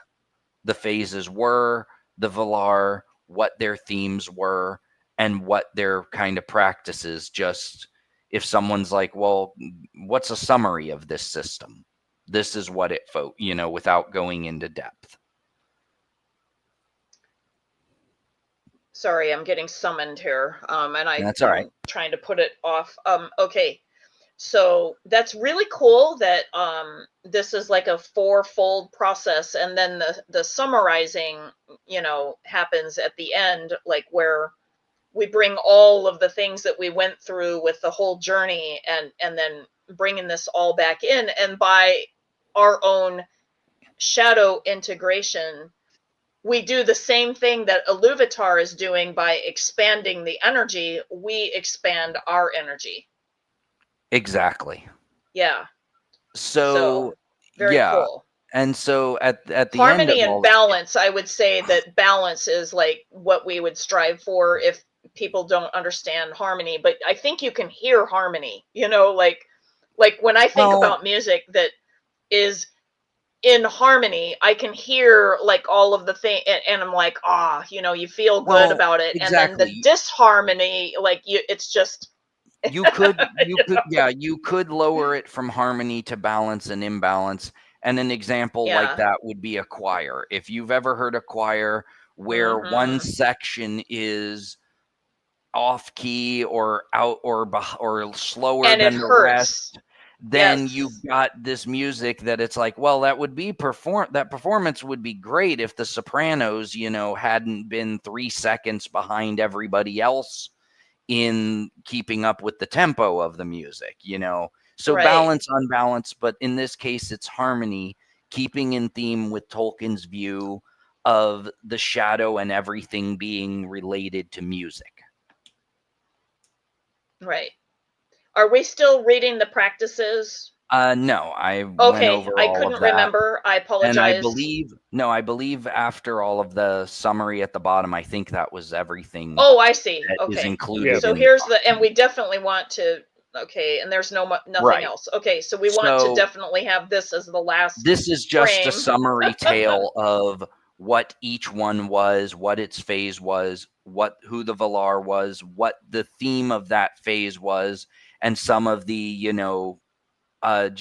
the phases were, the Valar, what their themes were, and what their kind of practices. Just if someone's like, well, what's a summary of this system? This is what it, without going into depth. Sorry, I'm getting summoned here. That's all right. I'm trying to put it off. Okay. So that's really cool that this is like a 4-fold process, and then the summarizing, happens at the end, like where we bring all of the things that we went through with the whole journey, and then bringing this all back in, and by our own shadow integration, we do the same thing that Iluvatar is doing by expanding the energy. We expand our energy. Exactly. Yeah. So very cool. And so at the harmony end of and balance, I would say that balance is like what we would strive for if people don't understand harmony. But I think you can hear harmony, like when I think about music that is in harmony, I can hear like all of the thing, and I'm like, you feel good about it. Exactly. And then the disharmony, like it's just you could lower it from harmony to balance and imbalance. And an example like that would be a choir. If you've ever heard a choir where one section is off key or out or slower and than it the hurts. rest, then you've got this music that it's like, well, that would be that performance would be great if the sopranos, hadn't been 3 seconds behind everybody else in keeping up with the tempo of the music, So balance, unbalance, but in this case, it's harmony, keeping in theme with Tolkien's view of the shadow and everything being related to music. Right. Are we still reading the practices? No, I went over I all couldn't of that. remember. I apologize. And I believe after all of the summary at the bottom, I think that was everything. Oh, I see. That is included. So here's and we definitely want to. Okay, and there's nothing else. Okay, so we want to definitely have this as the last. This is just a summary tale of what each one was, what its phase was, who the Valar was, what the theme of that phase was, and some of the a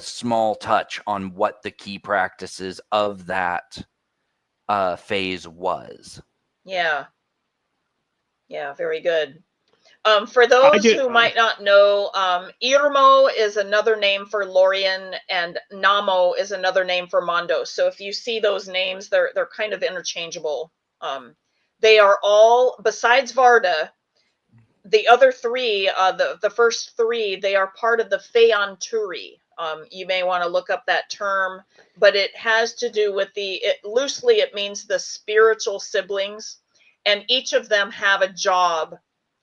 small touch on what the key practices of that phase was. Yeah, very good. For those who might not know, Irmo is another name for Lorien, and Namo is another name for Mondo. So if you see those names, they're kind of interchangeable. They are all, besides Varda, the other three, the first three, they are part of the Feanturi. You may want to look up that term, but it has to do with loosely it means the spiritual siblings, and each of them have a job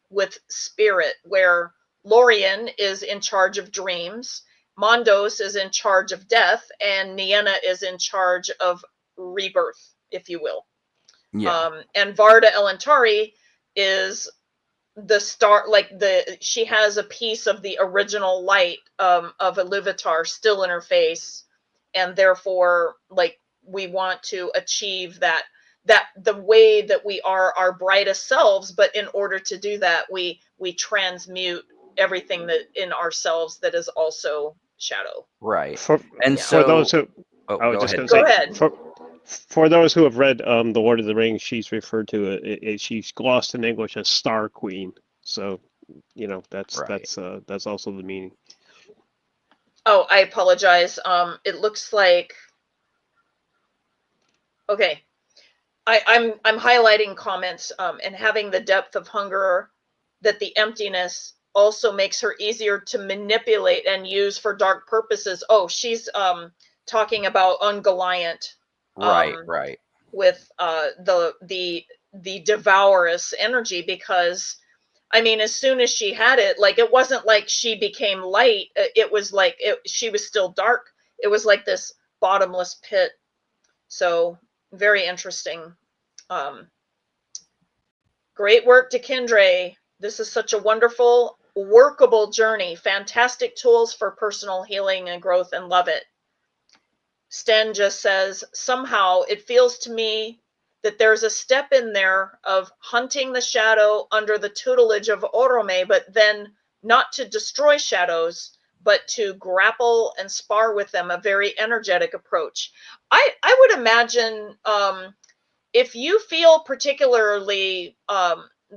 with spirit, where Lorien is in charge of dreams, Mondos is in charge of death, and Nienna is in charge of rebirth, if you will. Yeah. And Varda Elantari is the star, like she has a piece of the original light of Iluvatar still in her face, and therefore, like, we want to achieve that the way that we are our brightest selves, but in order to do that, we transmute everything that in ourselves that is also shadow. Right. For And for those so, who, oh, I was go just ahead. going to Go say, ahead. for those who have read The Lord of the Rings, she's referred to she's glossed in English as Star Queen. So, you know, that's Right. that's also the meaning. Oh, I apologize. It looks like, okay. I'm highlighting comments, and having the depth of hunger, that the emptiness also makes her easier to manipulate and use for dark purposes. Oh, she's talking about Ungoliant. Right, right. With the devourous energy, because I mean, as soon as she had it, like, it wasn't like she became light. It was like she was still dark. It was like this bottomless pit. So very interesting. Great work, Dakyndre. This is such a wonderful, workable journey. Fantastic tools for personal healing and growth, and love it. Sten just says, somehow it feels to me that there's a step in there of hunting the shadow under the tutelage of Orome, but then not to destroy shadows, but to grapple and spar with them, a very energetic approach. I would imagine, if you feel particularly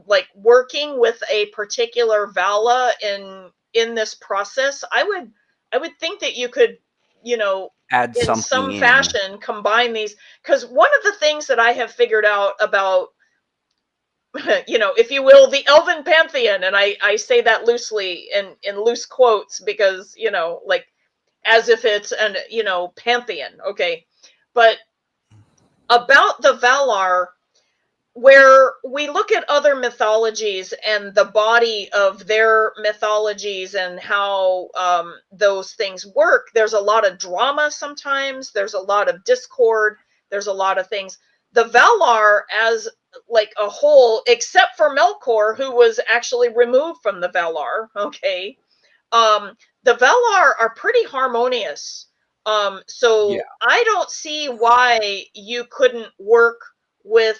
like working with a particular Vala in this process, I would think that you could, you know, Add in something some in. fashion combine these, because one of the things that I have figured out about, you know, if you will, the Elven pantheon, and I say that loosely in loose quotes, because, you know, like, as if it's an, you know, pantheon, okay, but about the Valar, where we look at other mythologies and the body of their mythologies and how those things work, there's a lot of drama sometimes, there's a lot of discord, there's a lot of things. The Valar as like a whole, except for Melkor, who was actually removed from the Valar, okay, the Valar are pretty harmonious. So Yeah. I don't see why you couldn't work with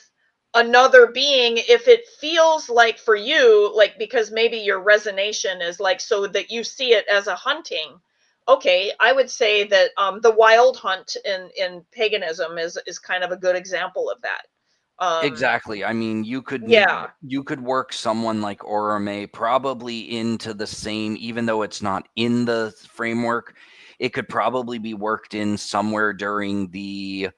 another being if it feels like, for you, like, because maybe your resonation is like, so that you see it as a hunting. Okay, I would say that the wild hunt in paganism is kind of a good example of that. Exactly. I mean, you could work someone like Orome probably into the same, even though it's not in the framework, it could probably be worked in somewhere during the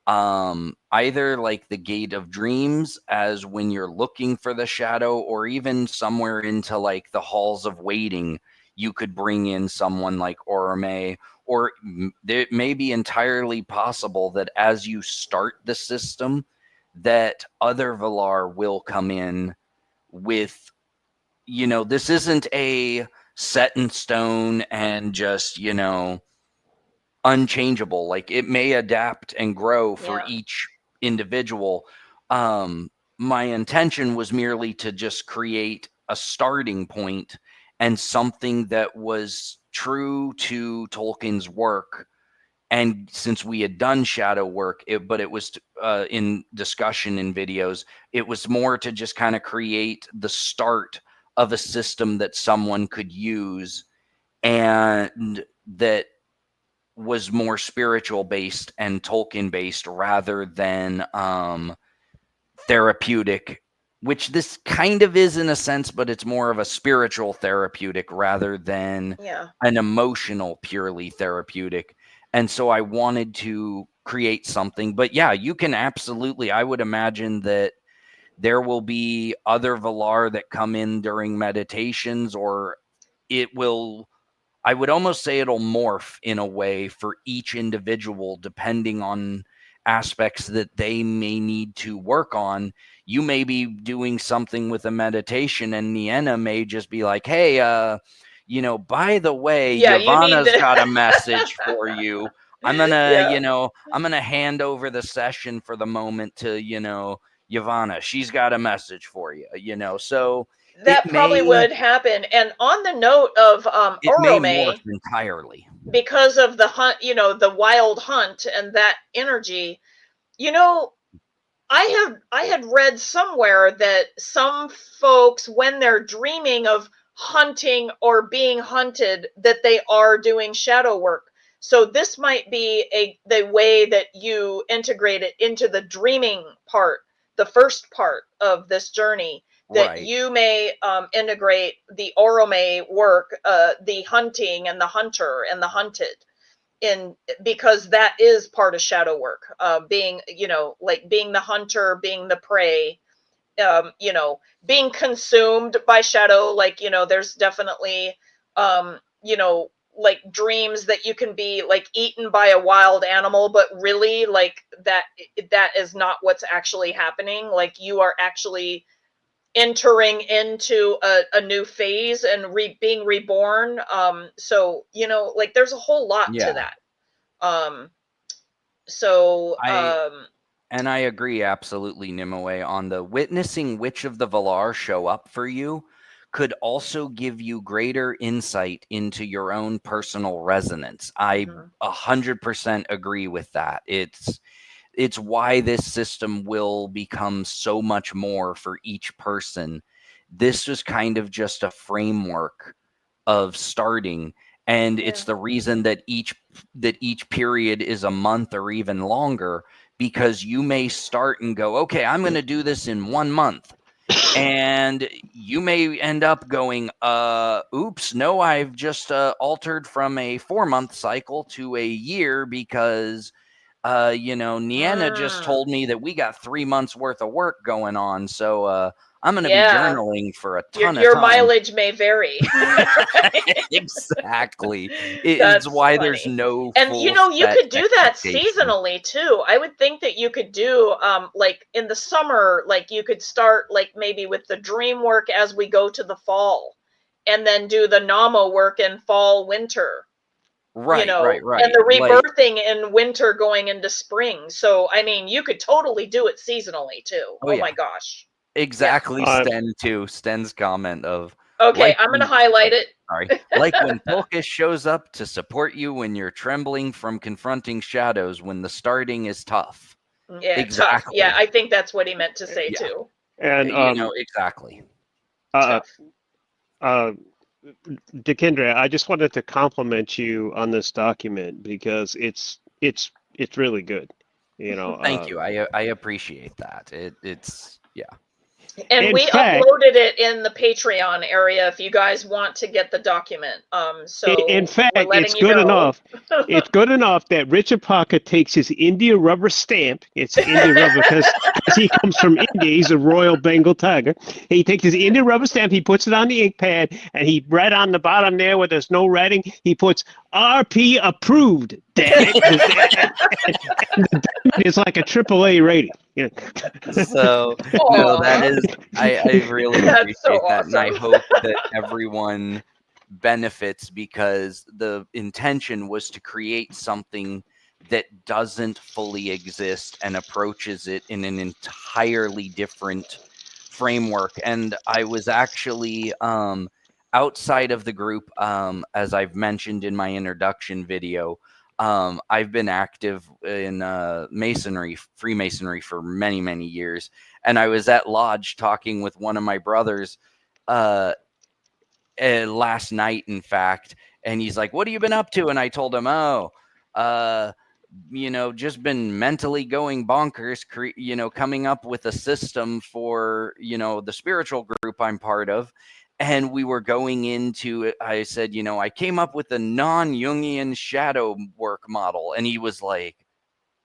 either like the Gate of Dreams, as when you're looking for the shadow, or even somewhere into like the Halls of Waiting. You could bring in someone like Orome, or it may be entirely possible that as you start the system, that other Valar will come in with, you know, this isn't a set in stone and just, you know, unchangeable. Like, it may adapt and grow for each individual. My intention was merely to just create a starting point and something that was true to Tolkien's work. And since we had done shadow work, but it was in discussion in videos, it was more to just kind of create the start of a system that someone could use, and that was more spiritual based and Tolkien based rather than therapeutic, which this kind of is in a sense, but it's more of a spiritual therapeutic rather than an emotional, purely therapeutic. And so I wanted to create something. But yeah, you can absolutely, I would imagine that There will be other Valar that come in during meditations, or it will, I would almost say it'll morph in a way for each individual, depending on aspects that they may need to work on. You may be doing something with a meditation, and Nienna may just be like, hey, by the way, Yeah, you need Yavanna's to- got a message for you. I'm gonna, Yeah. I'm gonna hand over the session for the moment to, Yavanna. She's got a message for you, so That probably would happen. And on the note of it may Orome, morph entirely. because of the hunt, the wild hunt and that energy, I had read somewhere that some folks, when they're dreaming of hunting or being hunted, that they are doing shadow work. So this might be the way that you integrate it into the dreaming part, the first part of this journey, that Right. you may integrate the Orome work, the hunting and the hunter and the hunted, because that is part of shadow work, being like being the hunter, being the prey, being consumed by shadow. Like, there's definitely like dreams that you can be like eaten by a wild animal, but really like that is not what's actually happening. Like, you are actually entering into a new phase and being reborn. So like there's a whole lot to that. And I agree absolutely, Nimue, on the witnessing which of the Valar show up for you could also give you greater insight into your own personal resonance. I 100% agree with that. It's why this system will become so much more for each person. This was kind of just a framework of starting, and it's the reason that each period is a month or even longer, because you may start and go, okay, I'm going to do this in 1 month. And you may end up going, oops, no, I've just altered from a 4-month cycle to a year because, Nienna just told me that we got 3 months worth of work going on. So I'm going to be journaling for a ton of your time. mileage may vary. Exactly. It's why funny. There's no and you could do that seasonally too. I would think that you could do like in the summer, like you could start like maybe with the dream work as we go to the fall, and then do the Nama work in fall, winter. Right. And the rebirthing in winter going into spring. So I mean, you could totally do it seasonally too. Oh my gosh. Exactly. Sten too. Sten's comment of, okay, I'm going to highlight it. Sorry. Like when Pulchus shows up to support you when you're trembling from confronting shadows when the starting is tough. Yeah, exactly. Tough. Yeah, I think that's what he meant to say too. And exactly. Dakyndre, I just wanted to compliment you on this document because it's really good. Thank you. I appreciate that. It's And we uploaded it in the Patreon area if you guys want to get the document. So in fact, it's good enough. It's good enough that Richard Parker takes his India rubber stamp. It's India rubber because he comes from India. He's a Royal Bengal Tiger. He takes his India rubber stamp, he puts it on the ink pad, and he right on the bottom there where there's no writing, he puts RP approved. Damn it. And it's like a AAA rating. Yeah. So no, that is I really appreciate that, awesome. And I hope that everyone benefits, because the intention was to create something that doesn't fully exist and approaches it in an entirely different framework. And I was actually outside of the group, as I've mentioned in my introduction video. I've been active in Freemasonry for many, many years. And I was at Lodge talking with one of my brothers last night, in fact. And he's like, what have you been up to? And I told him, just been mentally going bonkers, coming up with a system for, the spiritual group I'm part of. And we were going into it. I said, I came up with a non-Jungian shadow work model. And he was like,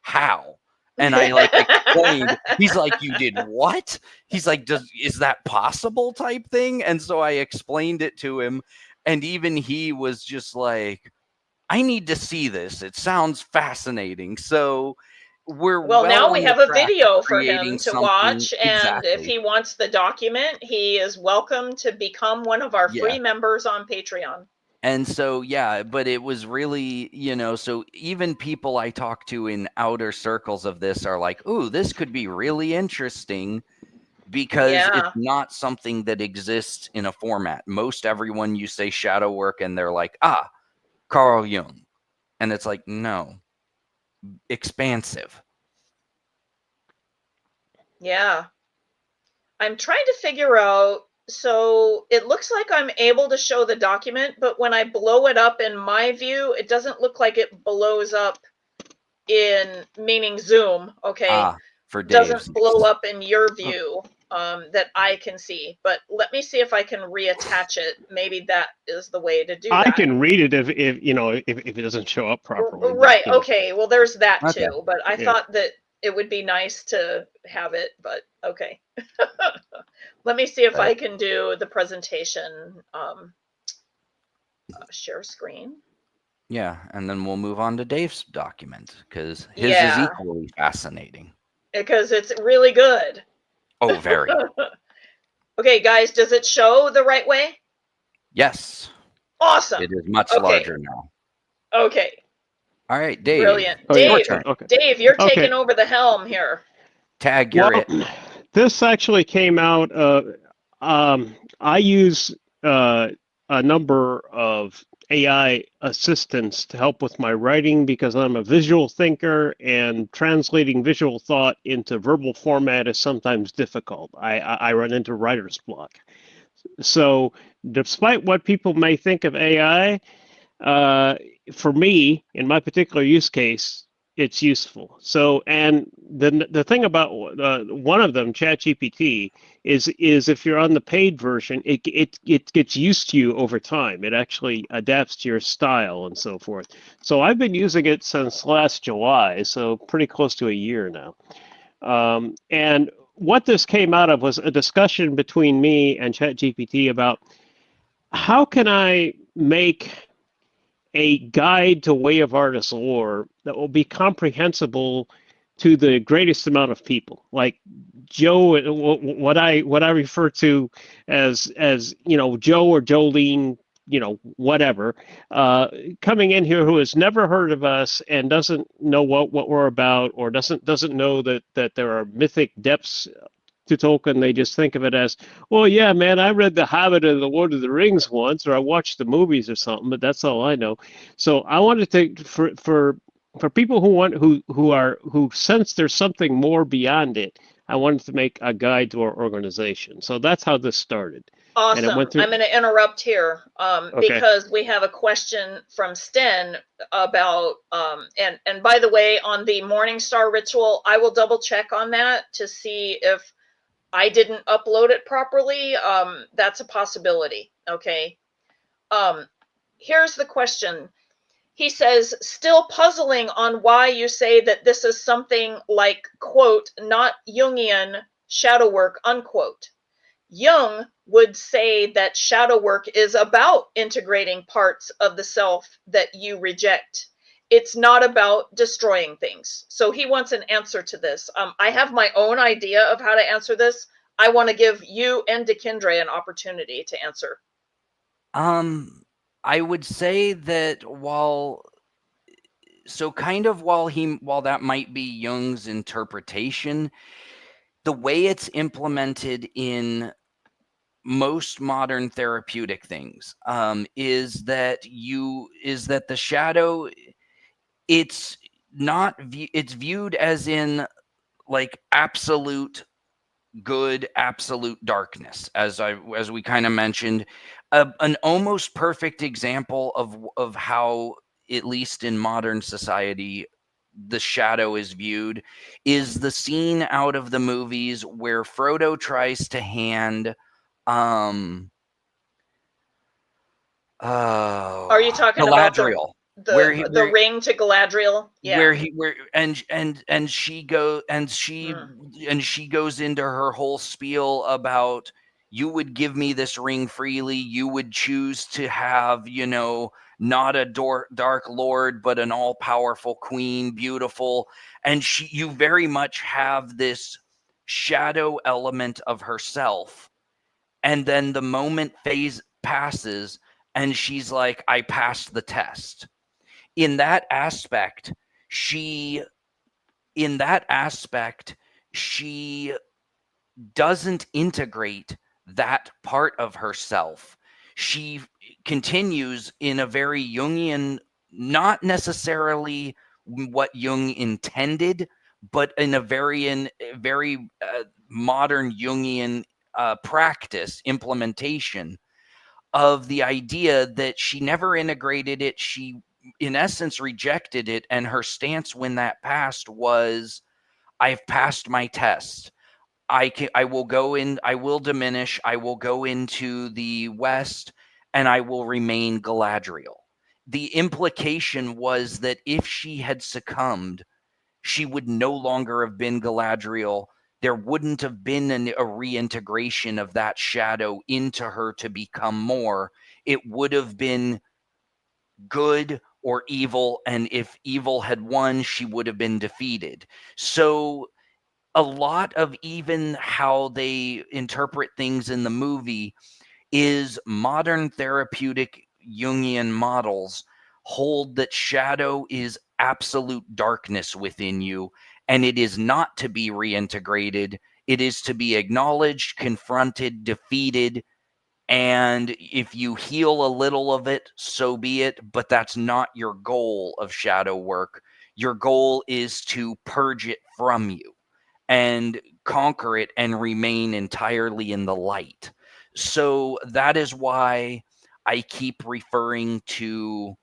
how? And I like explained, he's like, you did what? He's like, is that possible type thing? And so I explained it to him. And even he was just like, I need to see this. It sounds fascinating. So we're well, now we on the have a track of video for creating him to something. watch. And if Exactly. he wants the document, he is welcome to become one of our Yeah. free members on Patreon. And so, yeah, but it was really, so even people I talk to in outer circles of this are like, ooh, this could be really interesting, because Yeah. it's not something that exists in a format. Most everyone you say shadow work and they're like, Carl Jung. And it's like, no, expansive. Yeah. I'm trying to figure out, so it looks like I'm able to show the document, but when I blow it up in my view, it doesn't look like it blows up in, meaning Zoom, okay? For Dave's. Doesn't blow up in your view that I can see. But let me see if I can reattach it. Maybe that is the way to do that. I can read it if it doesn't show up properly. Right. But, okay. Well, there's that Okay. too. But I thought that it would be nice to have it. But okay. Let me see if I can do the presentation. Share screen. Yeah, and then we'll move on to Dave's document, because his is equally fascinating. Because it's really good. Oh, very. Okay, guys, does it show the right way? Yes. Awesome. It is much larger now. Okay. All right, Dave. Brilliant. Dave, you're taking over the helm here. Tag, you're it. This actually came out. I use a number of AI assistants to help with my writing because I'm a visual thinker, and translating visual thought into verbal format is sometimes difficult. I run into writer's block. So despite what people may think of AI, for me, in my particular use case, it's useful. So, and the thing about one of them, ChatGPT, is if you're on the paid version, it gets used to you over time. It actually adapts to your style and so forth. So I've been using it since last July, so pretty close to a year now. And what this came out of was a discussion between me and ChatGPT about how can I make a guide to Way of Artists lore that will be comprehensible to the greatest amount of people, like Joe, what I refer to as Joe or Jolene, whatever, coming in here who has never heard of us and doesn't know what we're about, or doesn't know that there are mythic depths to Tolkien. They just think of it as, well, yeah, man, I read The Hobbit and The Lord of the Rings once, or I watched the movies or something, but that's all I know. So I wanted to, for people who sense there's something more beyond it, I wanted to make a guide to our organization. So that's how this started. Awesome. I'm going to interrupt here because we have a question from Sten about, and by the way, on the Morningstar ritual, I will double check on that to see if I didn't upload it properly. That's a possibility. Okay. Here's the question. He says, still puzzling on why you say that this is something like, quote, not Jungian shadow work, unquote. Jung would say that shadow work is about integrating parts of the self that you reject. It's not about destroying things. So he wants an answer to this. I have my own idea of how to answer this. I want to give you and Dakyndre an opportunity to answer. I would say that while that might be Jung's interpretation, the way it's implemented in most modern therapeutic things is that the shadow, it's viewed as in like absolute good, absolute darkness, as we kind of mentioned. An almost perfect example of how, at least in modern society, the shadow is viewed is the scene out of the movies where Frodo tries to hand are you talking Galadriel the ring to Galadriel. Yeah. She goes into her whole spiel about, you would give me this ring freely, you would choose to have, not a dark lord, but an all-powerful queen, beautiful. And you very much have this shadow element of herself. And then the moment phase passes and she's like, I passed the test. In that aspect, she doesn't integrate that part of herself. She continues in a very Jungian, not necessarily what Jung intended, but in a very modern Jungian practice, implementation of the idea that she never integrated it. She, in essence, rejected it. And her stance when that passed was, I've passed my test. I will go in, I will diminish, I will go into the West, and I will remain Galadriel. The implication was that if she had succumbed, she would no longer have been Galadriel. There wouldn't have been a reintegration of that shadow into her to become more. It would have been good or evil, and if evil had won, she would have been defeated. So a lot of even how they interpret things in the movie is modern therapeutic Jungian models hold that shadow is absolute darkness within you, and it is not to be reintegrated. It is to be acknowledged, confronted, defeated, and if you heal a little of it, so be it, but that's not your goal of shadow work. Your goal is to purge it from you and conquer it and remain entirely in the light. So that is why I keep referring to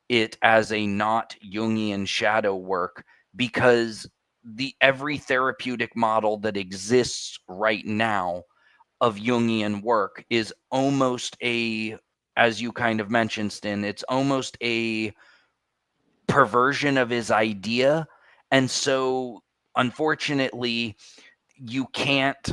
it as a not Jungian shadow work, because every therapeutic model that exists right now of Jungian work is almost as you kind of mentioned, Stin, it's almost a perversion of his idea. And so, unfortunately, you can't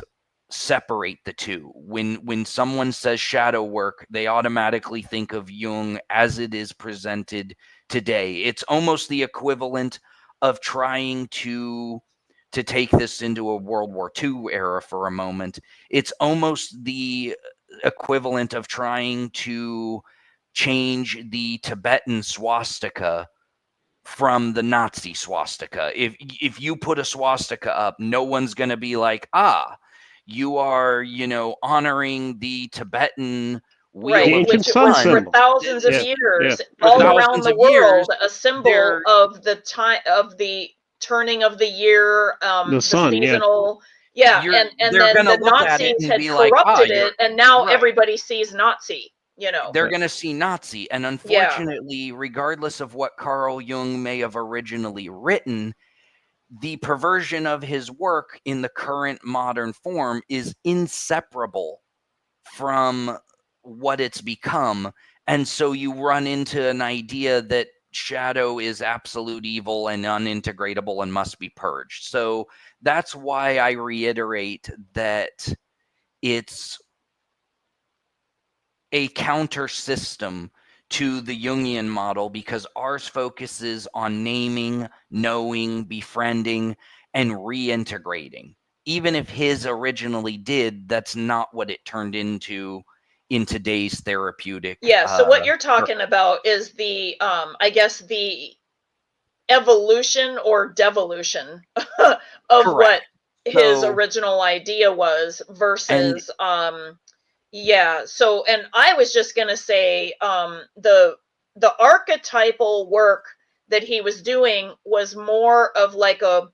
separate the two. When someone says shadow work, they automatically think of Jung as it is presented today. It's almost the equivalent of trying to take this into a World War II era for a moment. It's almost the equivalent of trying to change the Tibetan swastika from the Nazi swastika. If you put a swastika up, no one's going to be like, you are, honoring the Tibetan wheel The right, ancient which sun was symbol. for thousands of years, For all thousands around the of years, world, a symbol of the time of the turning of the year, the sun, seasonal. Yeah, and they're then gonna the look at it Nazis and had be like, corrupted it, and now right. everybody sees Nazi. They're going to see Nazi. And unfortunately, regardless of what Carl Jung may have originally written, the perversion of his work in the current modern form is inseparable from what it's become. And so you run into an idea that shadow is absolute evil and unintegratable and must be purged. So that's why I reiterate that it's a counter system to the Jungian model, because ours focuses on naming, knowing, befriending, and reintegrating. Even if his originally did, that's not what it turned into in today's therapeutic. Yeah, so what you're talking about is the, I guess, the evolution or devolution of Correct. what his original idea was versus, yeah. So, and I was just going to say, the archetypal work that he was doing was more of like a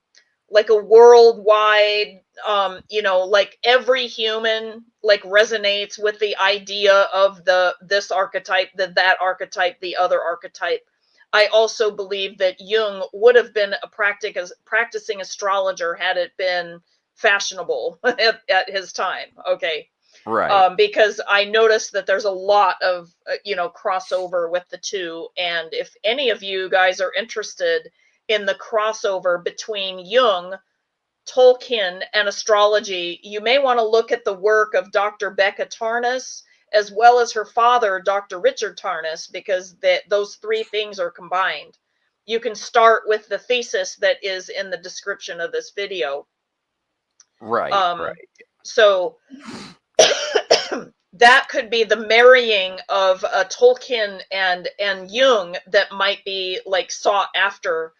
worldwide, like every human like resonates with the idea of this archetype, that archetype, the other archetype. I also believe that Jung would have been a practicing astrologer had it been fashionable at his time. Okay. Right. Because I noticed that there's a lot of, crossover with the two. And if any of you guys are interested in the crossover between Jung, Tolkien, and astrology, you may want to look at the work of Dr. Becca Tarnas, as well as her father, Dr. Richard Tarnas, because those three things are combined. You can start with the thesis that is in the description of this video. Right. Right. So that could be the marrying of Tolkien and Jung that might be like sought after.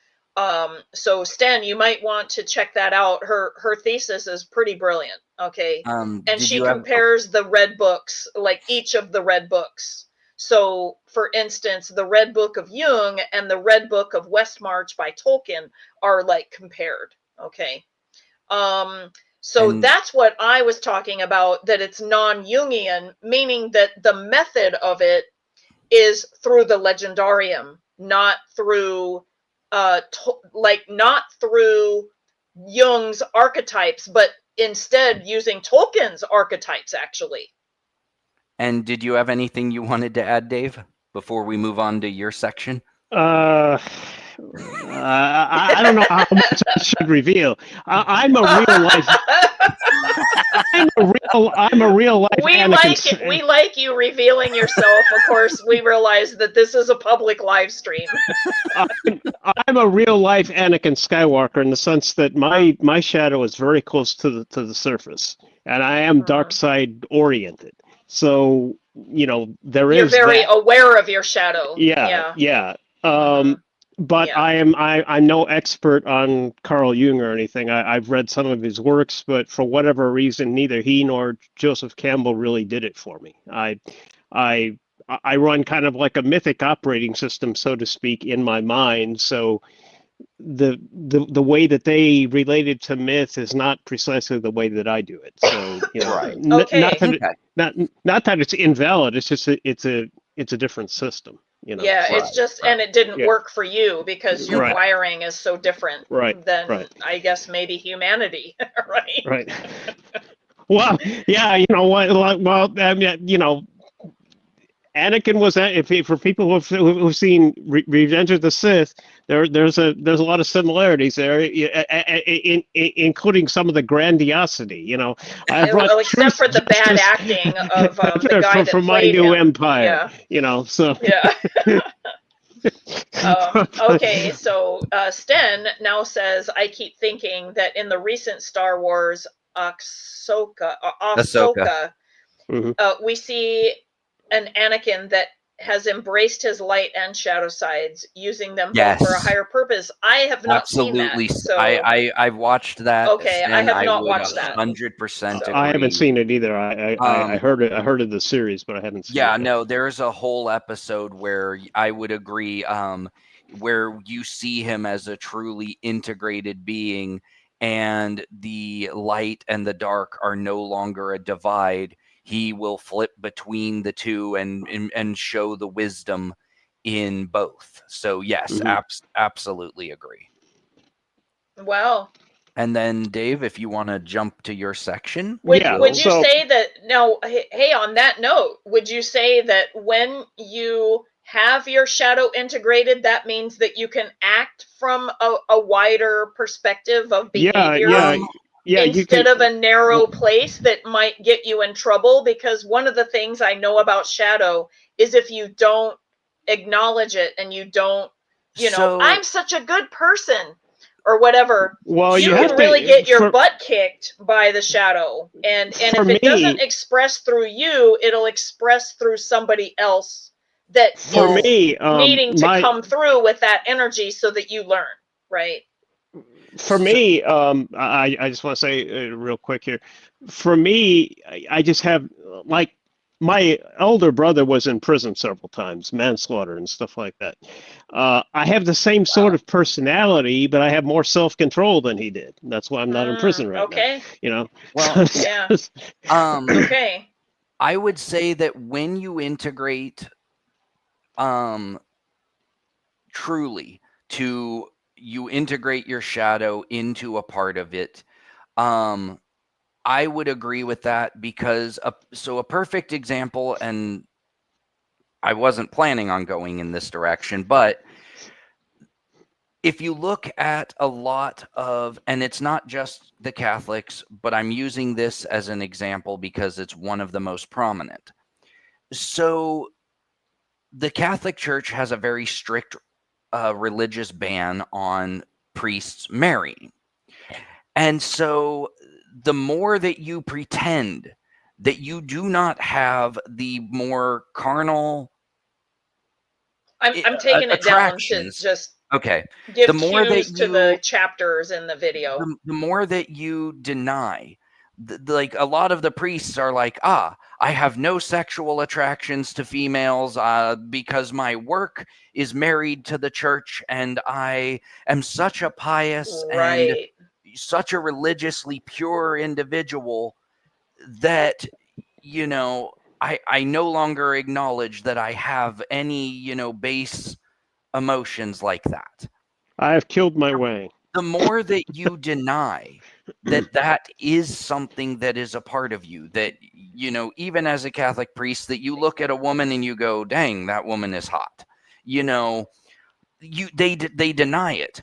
So Sten, you might want to check that out. Her thesis is pretty brilliant. Okay. And she compares the red books, like each of the red books. So for instance, the Red Book of Jung and the Red Book of Westmarch by Tolkien are like compared. Okay. So that's what I was talking about, that it's non-Jungian, meaning that the method of it is through the Legendarium, not through not through Jung's archetypes, but instead using Tolkien's archetypes, actually. And did you have anything you wanted to add, Dave, before we move on to your section? I don't know how much I should reveal. I'm a real life. I'm a real life. We like you revealing yourself. Of course, we realize that this is a public live stream. I'm a real life Anakin Skywalker in the sense that my shadow is very close to the surface, and I am dark side oriented. So you're very aware of your shadow. Yeah. But yeah. I'm no expert on Carl Jung or anything. I've read some of his works, but for whatever reason, neither he nor Joseph Campbell really did it for me. I run kind of like a mythic operating system, so to speak, in my mind. So the way that they related to myth is not precisely the way that I do it. So right. Not that it's invalid. It's just it's a different system. It's just, and it didn't work for you because your wiring is so different than I guess maybe humanity, right? Right. Well, yeah, Anakin was for people who've seen Revenge of the Sith. There's a lot of similarities there, including some of the grandiosity. Except for the bad acting of the guy that from played My New him. Empire. So Okay, so Sten now says, I keep thinking that in the recent Star Wars Ahsoka, we see an Anakin that has embraced his light and shadow sides, using them both for a higher purpose. I have not seen that. So I've watched that. Okay, I have not watched that. 100% agree. I haven't seen it either. I heard it. I heard of the series, but I haven't seen it. Yeah, no, there's a whole episode where I would agree, where you see him as a truly integrated being, and the light and the dark are no longer a divide. He will flip between the two and show the wisdom in both. So yes, absolutely agree. Wow. And then Dave, if you want to jump to your section. Would you say that, now, hey, on that note, would you say that when you have your shadow integrated, that means that you can act from a wider perspective of behavior? Instead of a narrow place that might get you in trouble? Because one of the things I know about shadow is if you don't acknowledge it and you don't, I'm such a good person or whatever, you can really get your butt kicked by the shadow. And if it doesn't express through you, it'll express through somebody else that is needing to come through with that energy so that you learn, right? For me, I just want to say real quick here. For me, I just have, like, my elder brother was in prison several times, manslaughter and stuff like that. I have the same sort of personality, but I have more self-control than he did. That's why I'm not in prison right now. Well, yeah. Okay. I would say that when you integrate, truly you integrate your shadow into a part of it, I would agree with that, because so a perfect example, and I wasn't planning on going in this direction, but if you look at a lot of, and it's not just the Catholics, but I'm using this as an example because it's one of the most prominent. So the Catholic Church has a very strict religious ban on priests marrying. And so the more that you pretend that you do not have the more carnal I'm taking it down to just give the more cues that to the chapters in the video. The more that you deny, like a lot of the priests are like, I have no sexual attractions to females because my work is married to the church, and I am such a pious and such a religiously pure individual that, you know, I no longer acknowledge that I have any, you know, base emotions like that. I have killed my way. The more that you deny that that is something that is a part of you, that, you know, even as a Catholic priest, that you look at a woman and you go, dang, that woman is hot. You know, they deny it.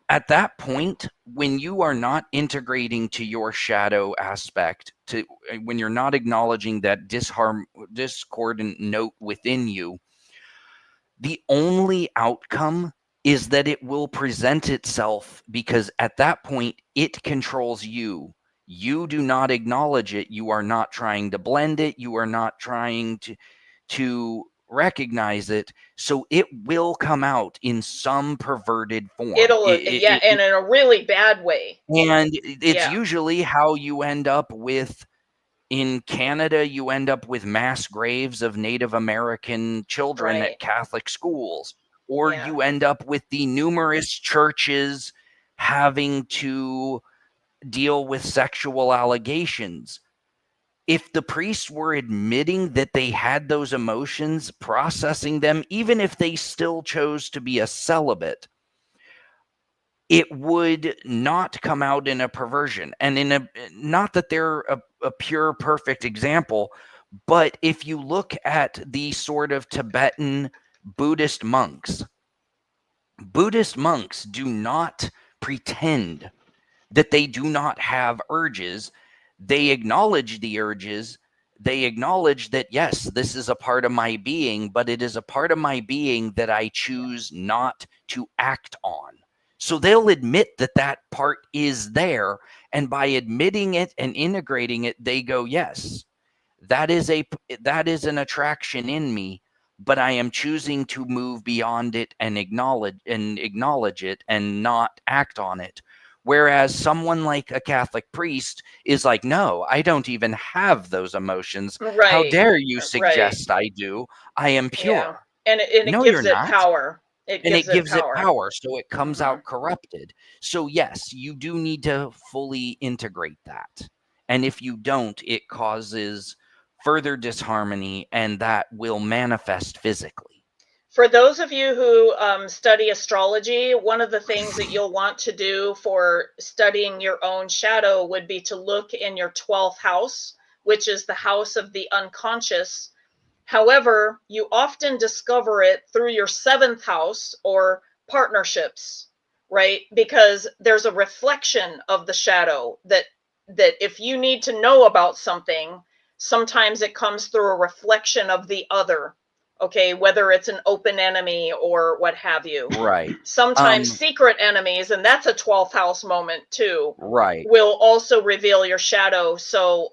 At that point, when you are not integrating to your shadow aspect, when you're not acknowledging that discordant note within you, the only outcome is that it will present itself, because at that point it controls you. You do not acknowledge it. You are not trying to blend it. You are not trying to recognize it. So it will come out in some perverted form. And in a really bad way. And it's usually how you end up with, in Canada, you end up with mass graves of Native American children at Catholic schools. Or you end up with the numerous churches having to deal with sexual allegations. If the priests were admitting that they had those emotions, processing them, even if they still chose to be a celibate, it would not come out in a perversion. And not that they're a pure, perfect example, but if you look at the sort of Tibetan Buddhist monks do not pretend that they do not have urges. They acknowledge the urges. They acknowledge that, yes, this is a part of my being, but it is a part of my being that I choose not to act on. So they'll admit that that part is there. And by admitting it and integrating it, they go, yes, that is an attraction in me, but I am choosing to move beyond it and acknowledge it and not act on it. Whereas someone like a Catholic priest is like, no, I don't even have those emotions. How dare you suggest I do? I am pure. And it gives it power. It gives it power. So it comes out corrupted. So yes, you do need to fully integrate that. And if you don't, it causes further disharmony, and that will manifest physically. For those of you who study astrology, one of the things that you'll want to do for studying your own shadow would be to look in your 12th house, which is the house of the unconscious. However, you often discover it through your 7th house or partnerships, right? Because there's a reflection of the shadow that if you need to know about something, sometimes it comes through a reflection of the other, okay, whether it's an open enemy or what have you. Right. Sometimes secret enemies, and that's a 12th house moment too. Right. Will also reveal your shadow. So,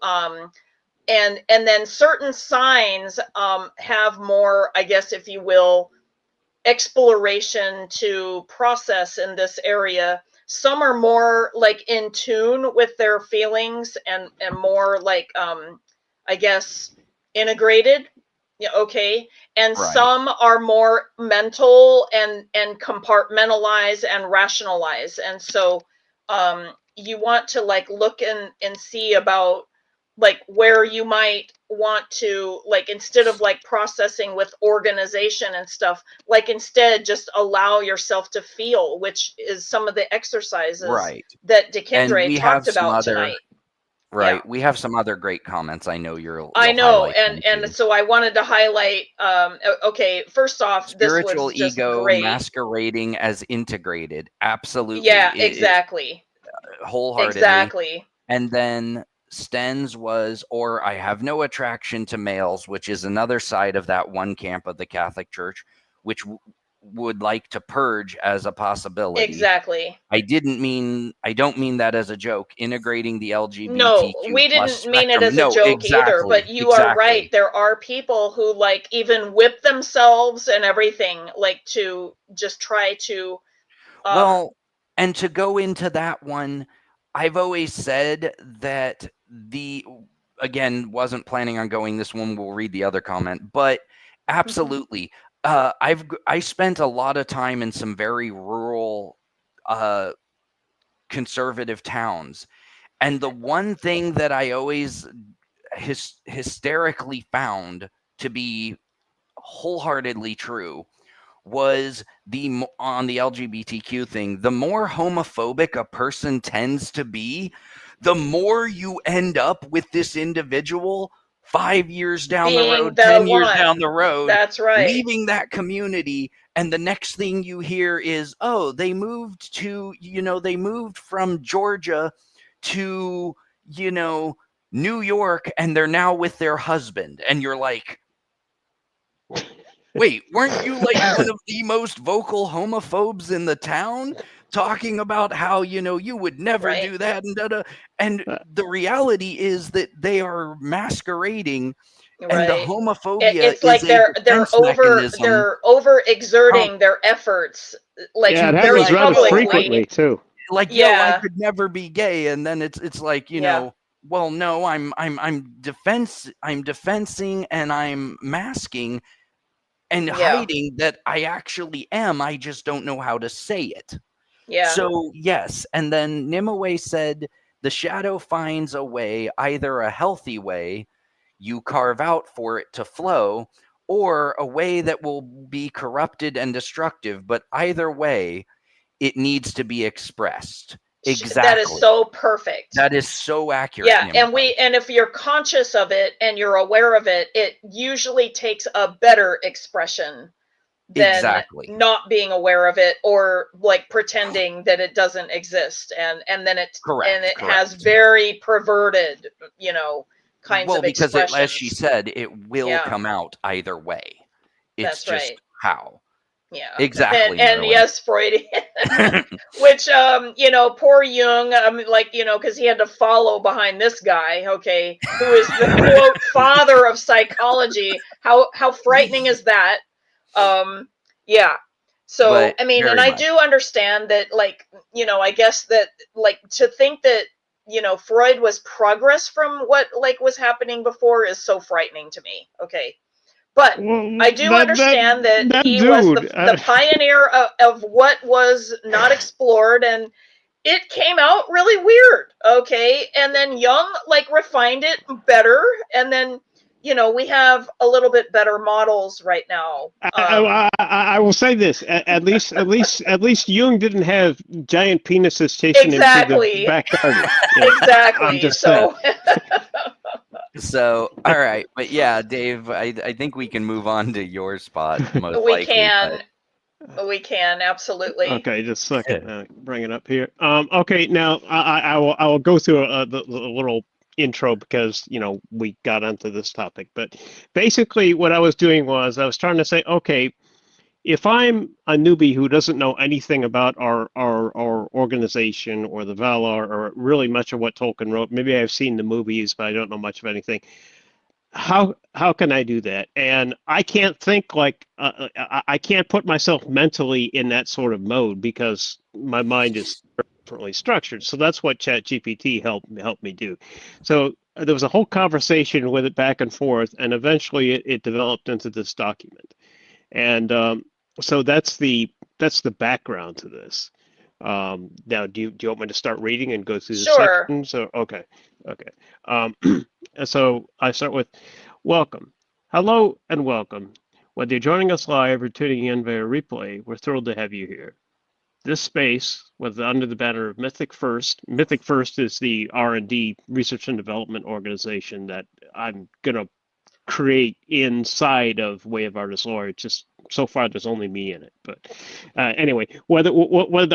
and then certain signs have more, I guess, if you will, exploration to process in this area. Some are more like in tune with their feelings and more like, I guess, integrated. Yeah, okay. And some are more mental and compartmentalize and rationalize. And so you want to like look and see about like where you might want to, like, instead of like processing with organization and stuff, like instead just allow yourself to feel, which is some of the exercises that Dakyndre talked about tonight. Right. Yeah. We have some other great comments. I know you'll I know, highlight them and too. so I wanted to highlight. Okay, first off, this was Spiritual just ego great. masquerading as integrated. Absolutely. Yeah, exactly. Wholeheartedly. Exactly. And then Sten's was, or I have no attraction to males, which is another side of that one camp of the Catholic Church, which would like to purge as a possibility. Exactly. I don't mean that as a joke. Integrating the LGBTQ No, we plus didn't mean it spectrum. as a No, joke either, but exactly, you are right. There are people who like even whip themselves and everything, like to just try to Well, and to go into that one, I've always said that again, wasn't planning on going this one. We'll read the other comment, but absolutely. I spent a lot of time in some very rural, conservative towns. And the one thing that I always hysterically found to be wholeheartedly true was on the LGBTQ thing, the more homophobic a person tends to be, the more you end up with this individual 5 years down the road, 10 years down the road, that's right, leaving that community, and the next thing you hear is, oh, they moved from Georgia to, New York, and they're now with their husband, and you're like, wait, weren't you like one of the most vocal homophobes in the town, talking about how, you would never do that and the reality is that they are masquerading, and the homophobia it's like they're overexerting their efforts, like it very happens rather publicly. frequently too. Like, yo, I could never be gay, and then it's like, well, no, I'm defensing and I'm masking and hiding that I actually am. I just don't know how to say it. Yeah. So, yes. And then Nimue said, the shadow finds a way, either a healthy way you carve out for it to flow, or a way that will be corrupted and destructive. But either way, it needs to be expressed. Exactly. That is so perfect. That is so accurate. Yeah, and if you're conscious of it and you're aware of it, it usually takes a better expression than not being aware of it or like pretending that it doesn't exist, and then it has very perverted, kinds of expressions. Because as she said, it will come out either way. It's just how. Yeah, exactly. And yes, Freudian, which poor Jung, because he had to follow behind this guy, okay, who is the quote father of psychology. How frightening is that? Yeah. So I mean, and I do understand that, I guess that to think that Freud was progress from what was happening before is so frightening to me. Okay. But I do understand that he was the pioneer of what was not explored, and it came out really weird, okay? And then Jung refined it better, and then we have a little bit better models right now. I will say this: at least Jung didn't have giant penises chasing him through the back garden. Exactly. I'm just saying. So, all right, but yeah, Dave, I think we can move on to your spot. We can absolutely. Okay, just a second. Bring it up here. Okay, now I will go through the little intro because we got onto this topic. But basically, what I was doing was I was trying to say, okay, if I'm a newbie who doesn't know anything about our organization or the Valar or really much of what Tolkien wrote, maybe I've seen the movies, but I don't know much of anything. How can I do that? And I can't think I can't put myself mentally in that sort of mode because my mind is differently structured. So that's what ChatGPT helped me do. So there was a whole conversation with it back and forth, and eventually it developed into this document. And so that's the background to this. Now, do you want me to start reading and go through the sections? Okay. So I start with welcome. Hello and welcome. Whether you're joining us live or tuning in via replay, we're thrilled to have you here. This space was under the banner of Mythic First. Mythic First is the R&D research and development organization that I'm gonna create inside of Way of Arda's Lore. It's just so far there's only me in it. But anyway, whether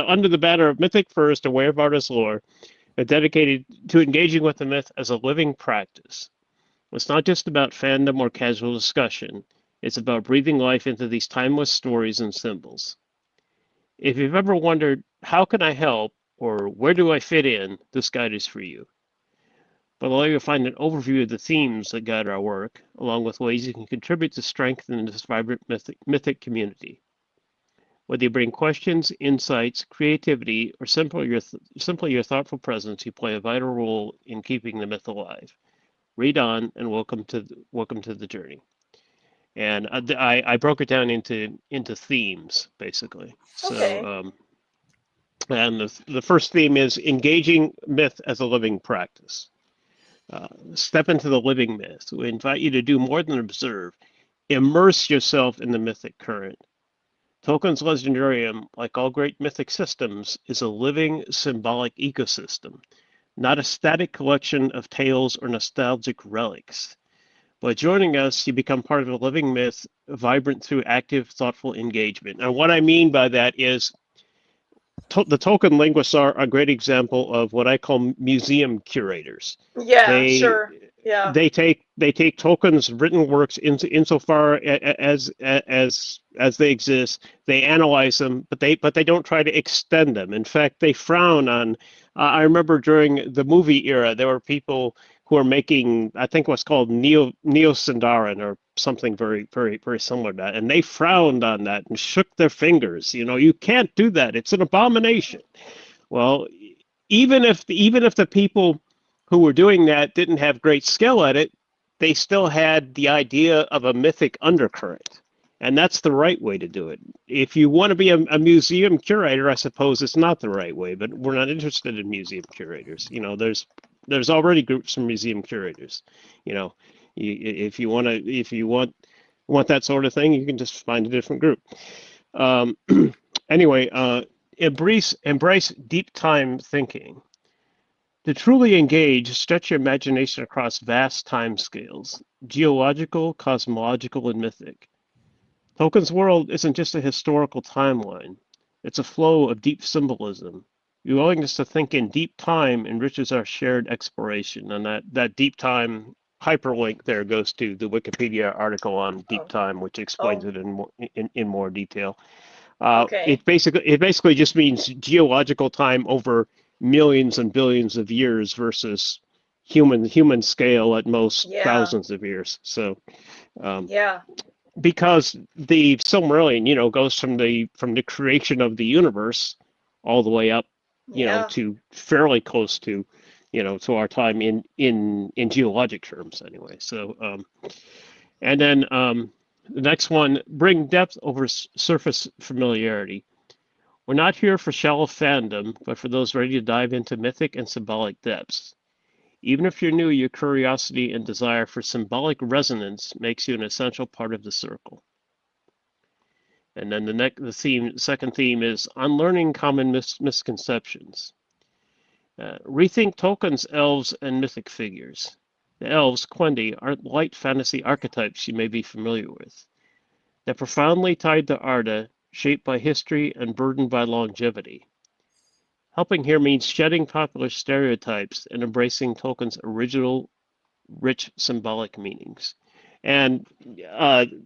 under the banner of Mythic First or Way of Arda's Lore, are dedicated to engaging with the myth as a living practice. It's not just about fandom or casual discussion. It's about breathing life into these timeless stories and symbols. If you've ever wondered, how can I help, or where do I fit in, this guide is for you. Below you'll find an overview of the themes that guide our work, along with ways you can contribute to strengthen this vibrant mythic community. Whether you bring questions, insights, creativity, or simply your thoughtful presence, you play a vital role in keeping the myth alive. Read on, and welcome to the journey. And I broke it down into themes, basically. Okay. So, and the first theme is engaging myth as a living practice. Step into the living myth. We invite you to do more than observe. Immerse yourself in the mythic current. Tolkien's Legendarium, like all great mythic systems, is a living, symbolic ecosystem, not a static collection of tales or nostalgic relics. By joining us, you become part of a living myth, vibrant through active, thoughtful engagement. And what I mean by that is the Tolkien linguists are a great example of what I call museum curators. Yeah, sure. Yeah. They take Tolkien's written works insofar as they exist. They analyze them, but they don't try to extend them. In fact, they frown on. I remember during the movie era, there were people who were making, I think, what's called Neo-Sindarin or something very, very, very similar to that, and they frowned on that and shook their fingers. You know, you can't do that. It's an abomination. Well, even if the people who were doing that didn't have great skill at it, they still had the idea of a mythic undercurrent. And that's the right way to do it. If you want to be a museum curator, I suppose it's not the right way, but we're not interested in museum curators. You know, there's already groups of museum curators. You know, if you want that sort of thing, you can just find a different group. Anyway, embrace deep time thinking. To truly engage, stretch your imagination across vast time scales, geological, cosmological, and mythic. Tolkien's world isn't just a historical timeline. It's a flow of deep symbolism. Your willingness to think in deep time enriches our shared exploration. And that deep time hyperlink there goes to the Wikipedia article on deep time, which explains it in more detail. Okay. It basically just means geological time over millions and billions of years versus human scale at most thousands of years. So because the Silmarillion, you know, goes from the creation of the universe all the way up, you know, to fairly close to, you know, to our time in geologic terms anyway. So and then the next one, bring depth over surface familiarity. We're not here for shallow fandom, but for those ready to dive into mythic and symbolic depths. Even if you're new, your curiosity and desire for symbolic resonance makes you an essential part of the circle. And then the second theme is unlearning common misconceptions. Rethink Tolkien's elves and mythic figures. The elves, Quendi, aren't light fantasy archetypes you may be familiar with. They're profoundly tied to Arda, shaped by history and burdened by longevity. Helping here means shedding popular stereotypes and embracing Tolkien's original, rich symbolic meanings. And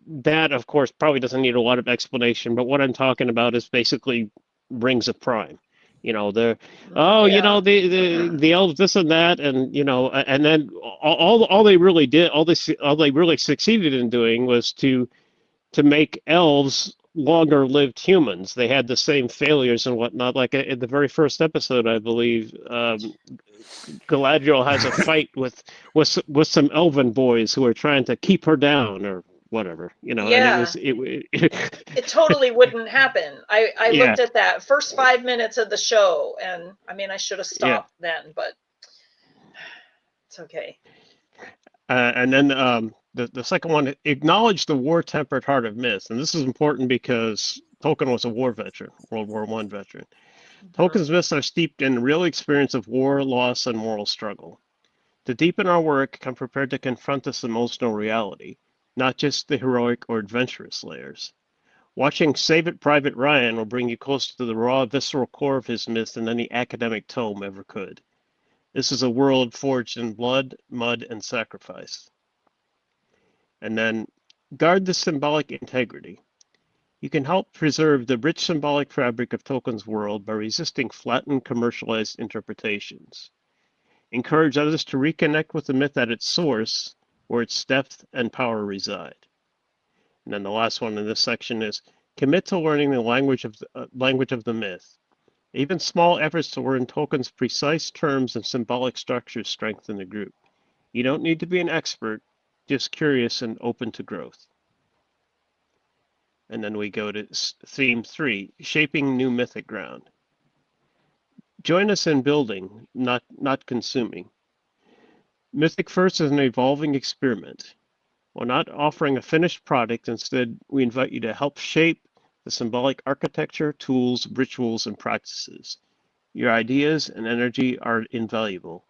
that, of course, probably doesn't need a lot of explanation, but what I'm talking about is basically Rings of Prime. You know, you know, the elves, this and that, and you know, and then all they really did, all they really succeeded in doing was to make elves longer lived humans. They had the same failures and whatnot. Like in the very first episode, I believe, Galadriel has a fight with some elven boys who are trying to keep her down or whatever, you know. And it totally wouldn't happen. I looked at that first 5 minutes of the show, and I mean, I should have stopped then, but it's okay. And then the second one, acknowledge the war-tempered heart of myth. And this is important because Tolkien was a war veteran, World War I veteran. Tolkien's myths are steeped in the real experience of war, loss, and moral struggle. To deepen our work, come prepared to confront this emotional reality, not just the heroic or adventurous layers. Watching Save It Private Ryan will bring you closer to the raw, visceral core of his myth than any academic tome ever could. This is a world forged in blood, mud, and sacrifice. And then, guard the symbolic integrity. You can help preserve the rich symbolic fabric of Tolkien's world by resisting flattened, commercialized interpretations. Encourage others to reconnect with the myth at its source, where its depth and power reside. And then the last one in this section is commit to learning the language of the myth. Even small efforts to learn Tolkien's precise terms and symbolic structures strengthen the group. You don't need to be an expert, just curious and open to growth. And then we go to theme 3, shaping new mythic ground. Join us in building, not consuming. Mythic First is an evolving experiment. We're not offering a finished product. Instead, we invite you to help shape the symbolic architecture, tools, rituals, and practices. Your ideas and energy are invaluable.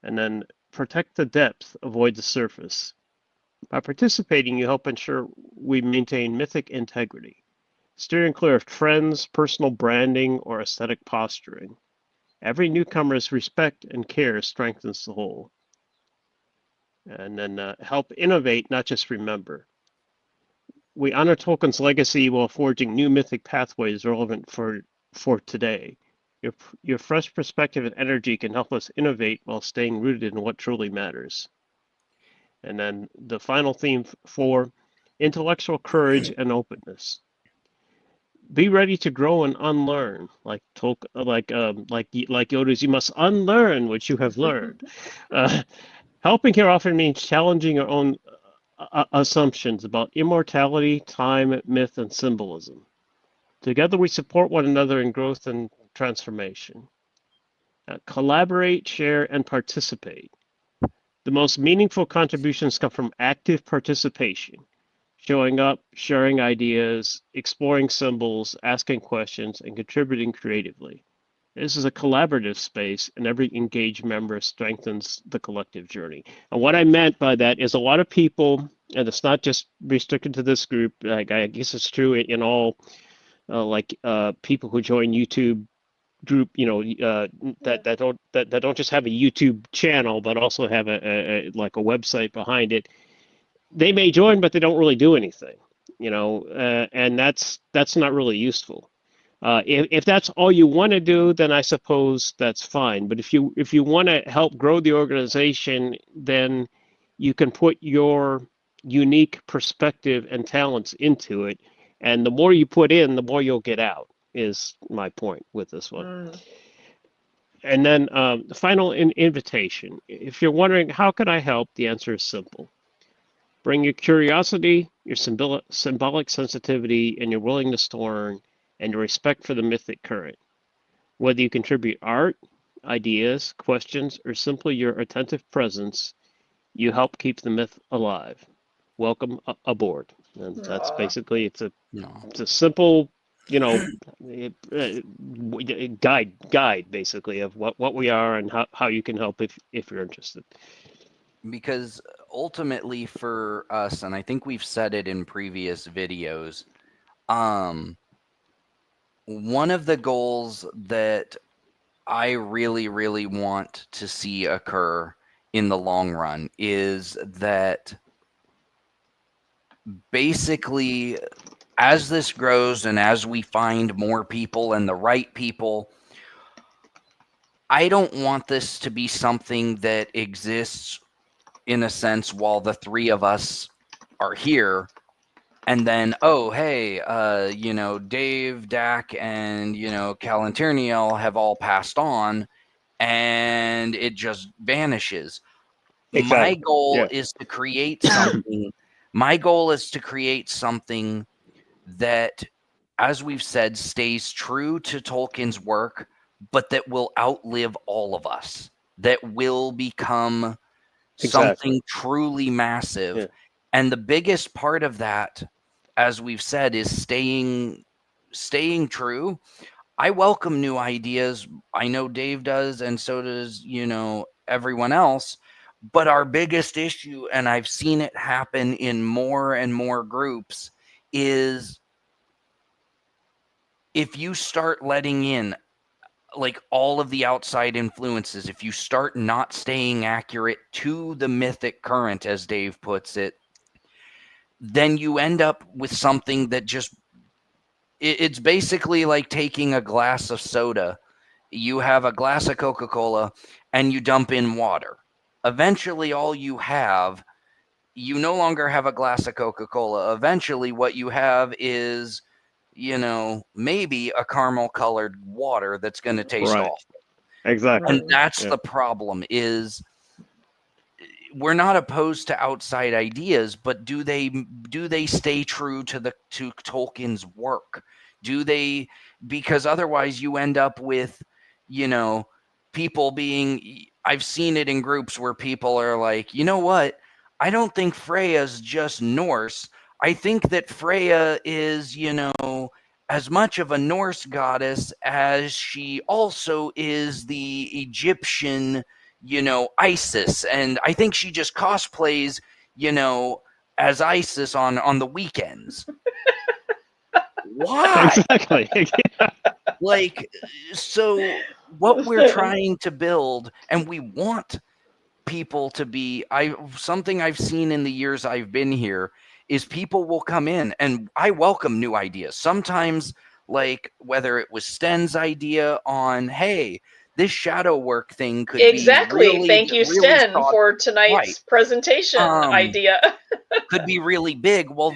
And then protect the depth, avoid the surface. By participating, you help ensure we maintain mythic integrity, steering clear of trends, personal branding, or aesthetic posturing. Every newcomer's respect and care strengthens the whole. And then help innovate, not just remember. We honor Tolkien's legacy while forging new mythic pathways relevant for today. Your fresh perspective and energy can help us innovate while staying rooted in what truly matters. And then the final theme 4, intellectual courage and openness. Be ready to grow and unlearn, like Yoda's. You must unlearn what you have learned. Helping here often means challenging your own assumptions about immortality, time, myth, and symbolism. Together, we support one another in growth and transformation. Collaborate, share, and participate. The most meaningful contributions come from active participation, showing up, sharing ideas, exploring symbols, asking questions, and contributing creatively. This is a collaborative space, and every engaged member strengthens the collective journey. And what I meant by that is a lot of people, and it's not just restricted to this group, like I guess it's true in all, people who join YouTube group, that don't just have a YouTube channel, but also have a website behind it. They may join, but they don't really do anything, and that's not really useful. If that's all you want to do, then I suppose that's fine. But if you want to help grow the organization, then you can put your unique perspective and talents into it. And the more you put in, the more you'll get out, is my point with this one. And then the final invitation. If you're wondering, how can I help? The answer is simple. Bring your curiosity, your symbolic sensitivity, and your willingness to learn, and your respect for the mythic current. Whether you contribute art, ideas, questions, or simply your attentive presence, you help keep the myth alive. Welcome aboard. And that's basically, it's a simple, guide basically of what we are and how you can help if you're interested. Because ultimately for us, and I think we've said it in previous videos, one of the goals that I really, really want to see occur in the long run is that basically, as this grows and as we find more people and the right people, I don't want this to be something that exists in a sense while the three of us are here. And then, oh, hey, Dave, Dak, and, Calantirniel have all passed on, and it just vanishes. Exactly. My goal is to create something. My goal is to create something that, as we've said, stays true to Tolkien's work, but that will outlive all of us, that will become something truly massive. Yeah. And the biggest part of that, as we've said, is staying true. I welcome new ideas. I know Dave does, and so does, everyone else. But our biggest issue, and I've seen it happen in more and more groups, is if you start letting in like all of the outside influences, if you start not staying accurate to the mythic current, as Dave puts it, then you end up with something that just, it's basically like taking a glass of soda. You have a glass of Coca-Cola and you dump in water. Eventually, all you have, you no longer have a glass of Coca-Cola. Eventually, what you have is, maybe a caramel colored water that's going to taste awful. Exactly. And that's the problem, is we're not opposed to outside ideas, but do they stay true to Tolkien's work? Do they? Because otherwise you end up with, people being, I've seen it in groups where people are like, you know what? I don't think Freya's just Norse. I think that Freya is, as much of a Norse goddess as she also is the Egyptian, Isis. And I think she just cosplays, as Isis on the weekends. Why? Exactly. Like, so what we're trying to build, and we want people to be, something I've seen in the years I've been here, is people will come in, and I welcome new ideas. Sometimes, like whether it was Sten's idea on, hey, this shadow work thing could be really, Thank you, really Sten, for tonight's presentation idea. could be really big. Well,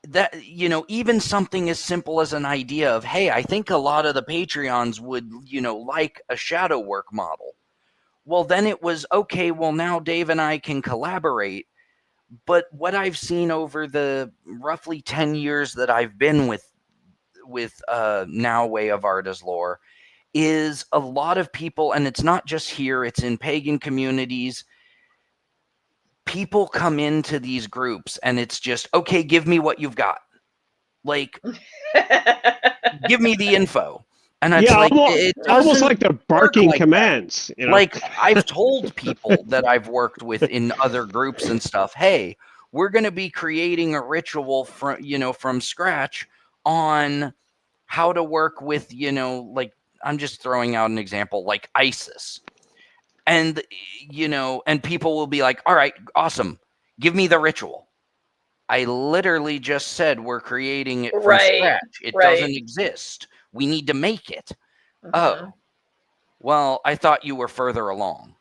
that, even something as simple as an idea of, hey, I think a lot of the Patreons would, like a shadow work model. Well, then it was, okay, well, now Dave and I can collaborate. But what I've seen over the roughly 10 years that I've been with Now Way of Arda's Lore is a lot of people, and it's not just here, it's in pagan communities. People come into these groups and it's just, okay, give me what you've got. Like, give me the info. And it's like, almost like they're barking commands. Like, I've told people that I've worked with in other groups and stuff, hey, we're going to be creating a ritual from scratch on how to work with, like, I'm just throwing out an example, like Isis. And, and people will be like, all right, awesome. Give me the ritual. I literally just said we're creating it from scratch. It doesn't exist. We need to make it. Mm-hmm. Oh, well, I thought you were further along.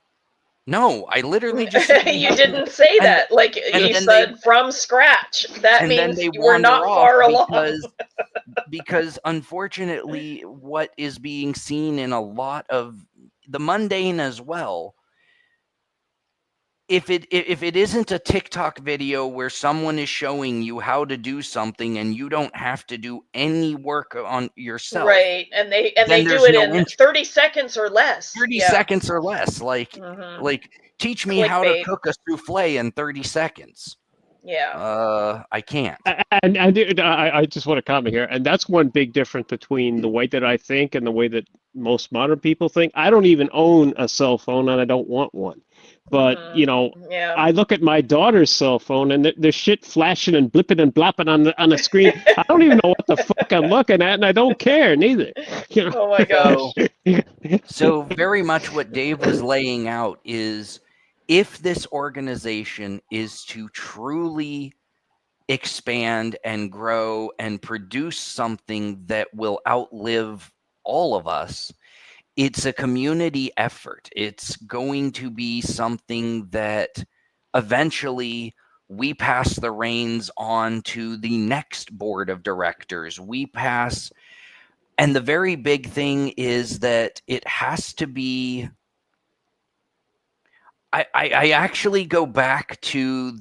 No, I literally just said you didn't say that. Like you said, from scratch. That means we're not far along. Because unfortunately, what is being seen in a lot of the mundane as well, if it isn't a TikTok video where someone is showing you how to do something and you don't have to do any work on yourself, right? And they do it in 30 seconds or less. 30 seconds or less. Like, like teach me how to cook a souffle in 30 seconds. Yeah. I can't. And I just want to comment here, and that's one big difference between the way that I think and the way that most modern people think. I don't even own a cell phone, and I don't want one. But I look at my daughter's cell phone, and there's shit flashing and blipping and blopping on the screen. I don't even know what the fuck I'm looking at, and I don't care neither. Oh my gosh. So very much what Dave was laying out is, if this organization is to truly expand and grow and produce something that will outlive all of us, it's a community effort. It's going to be something that eventually we pass the reins on to the next board of directors. And the very big thing is that it has to be, I actually go back to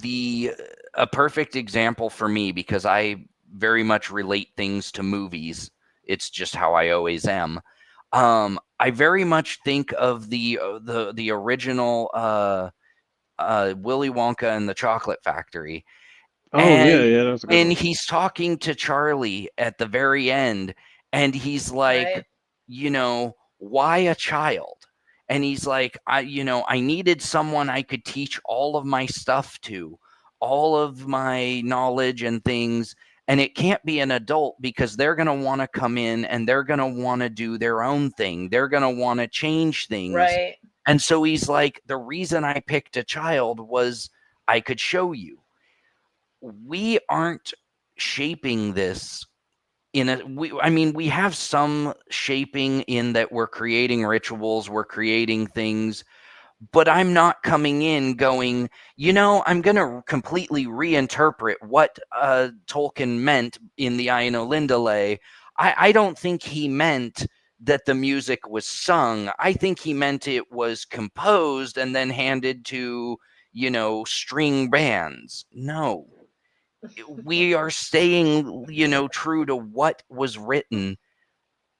a perfect example for me, because I very much relate things to movies. It's just how I always am. I very much think of the original Willy Wonka and the Chocolate Factory. Oh, yeah, that's a good And one. he's talking to Charlie at the very end, and he's like, Right. you know, why a child? And he's like, I needed someone I could teach all of my stuff to, all of my knowledge and things. And it can't be an adult because they're going to want to come in and they're going to want to do their own thing. They're going to want to change things. Right. And so he's like, the reason I picked a child was I could show you. We aren't shaping this we have some shaping in that we're creating rituals, we're creating things, but I'm not coming in going, I'm going to completely reinterpret what Tolkien meant in the Ainulindale. I don't think he meant that the music was sung. I think he meant it was composed and then handed to, string bands. No, we are staying, true to what was written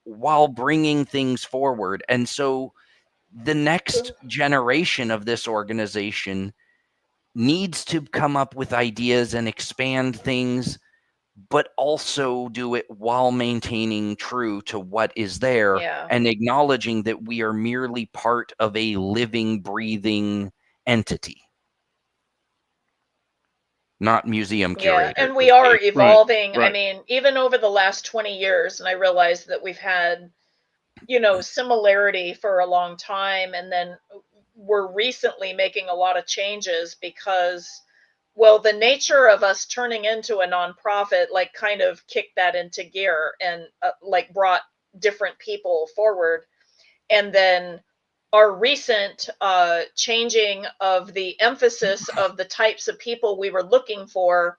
while bringing things forward. And so the next generation of this organization needs to come up with ideas and expand things, but also do it while maintaining true to what is there and acknowledging that we are merely part of a living, breathing entity. Not museum curator. Yeah, and we are evolving. Right. I mean, even over the last 20 years, and I realize that we've had, similarity for a long time, and then we're recently making a lot of changes because, well, the nature of us turning into a nonprofit, like, kind of kicked that into gear and like brought different people forward. And then our recent changing of the emphasis of the types of people we were looking for,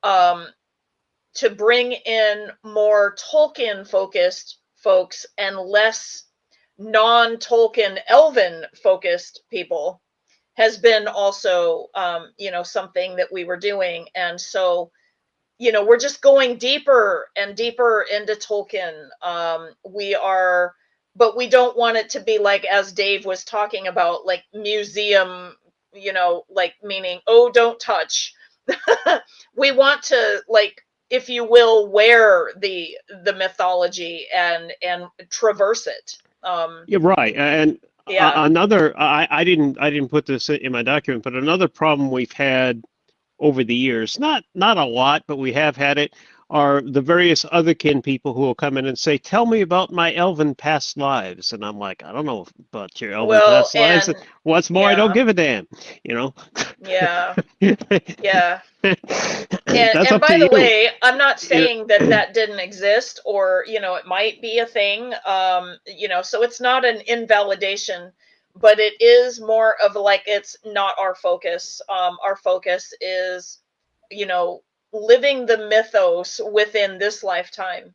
to bring in more Tolkien focused folks and less non-Tolkien Elven focused people, has been also something that we were doing. And so we're just going deeper and deeper into Tolkien. But we don't want it to be like, as Dave was talking about, like museum, like meaning, oh, don't touch. We want to, like, if you will, wear the mythology and traverse it. You're right. And another, I didn't put this in my document, but another problem we've had over the years, not a lot, but we have had it, are the various otherkin people who will come in and say, tell me about my elven past lives. And I'm like, I don't know about your elven past lives. What's more, I don't give a damn, Yeah. Yeah. And by the way, I'm not saying that didn't exist, or, it might be a thing, so it's not an invalidation, but it is more of like, it's not our focus. Our focus is, living the mythos within this lifetime.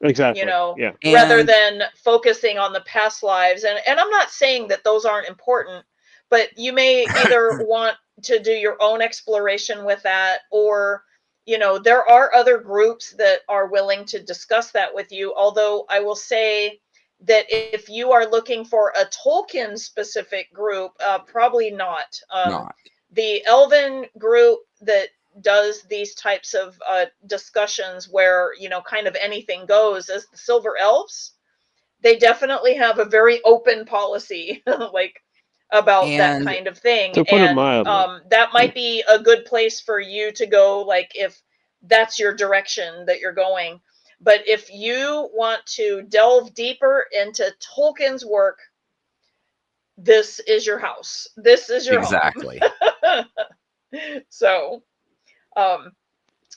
Exactly. Rather than focusing on the past lives. And I'm not saying that those aren't important, but you may either want to do your own exploration with that, or, there are other groups that are willing to discuss that with you. Although I will say that if you are looking for a Tolkien specific group, probably not. The Elven group that does these types of discussions where, kind of anything goes, as the Silver Elves, they definitely have a very open policy, like, about that kind of thing. To put it mildly, that might be a good place for you to go, like, if that's your direction that you're going. But if you want to delve deeper into Tolkien's work, this is your house. This is your exactly home. So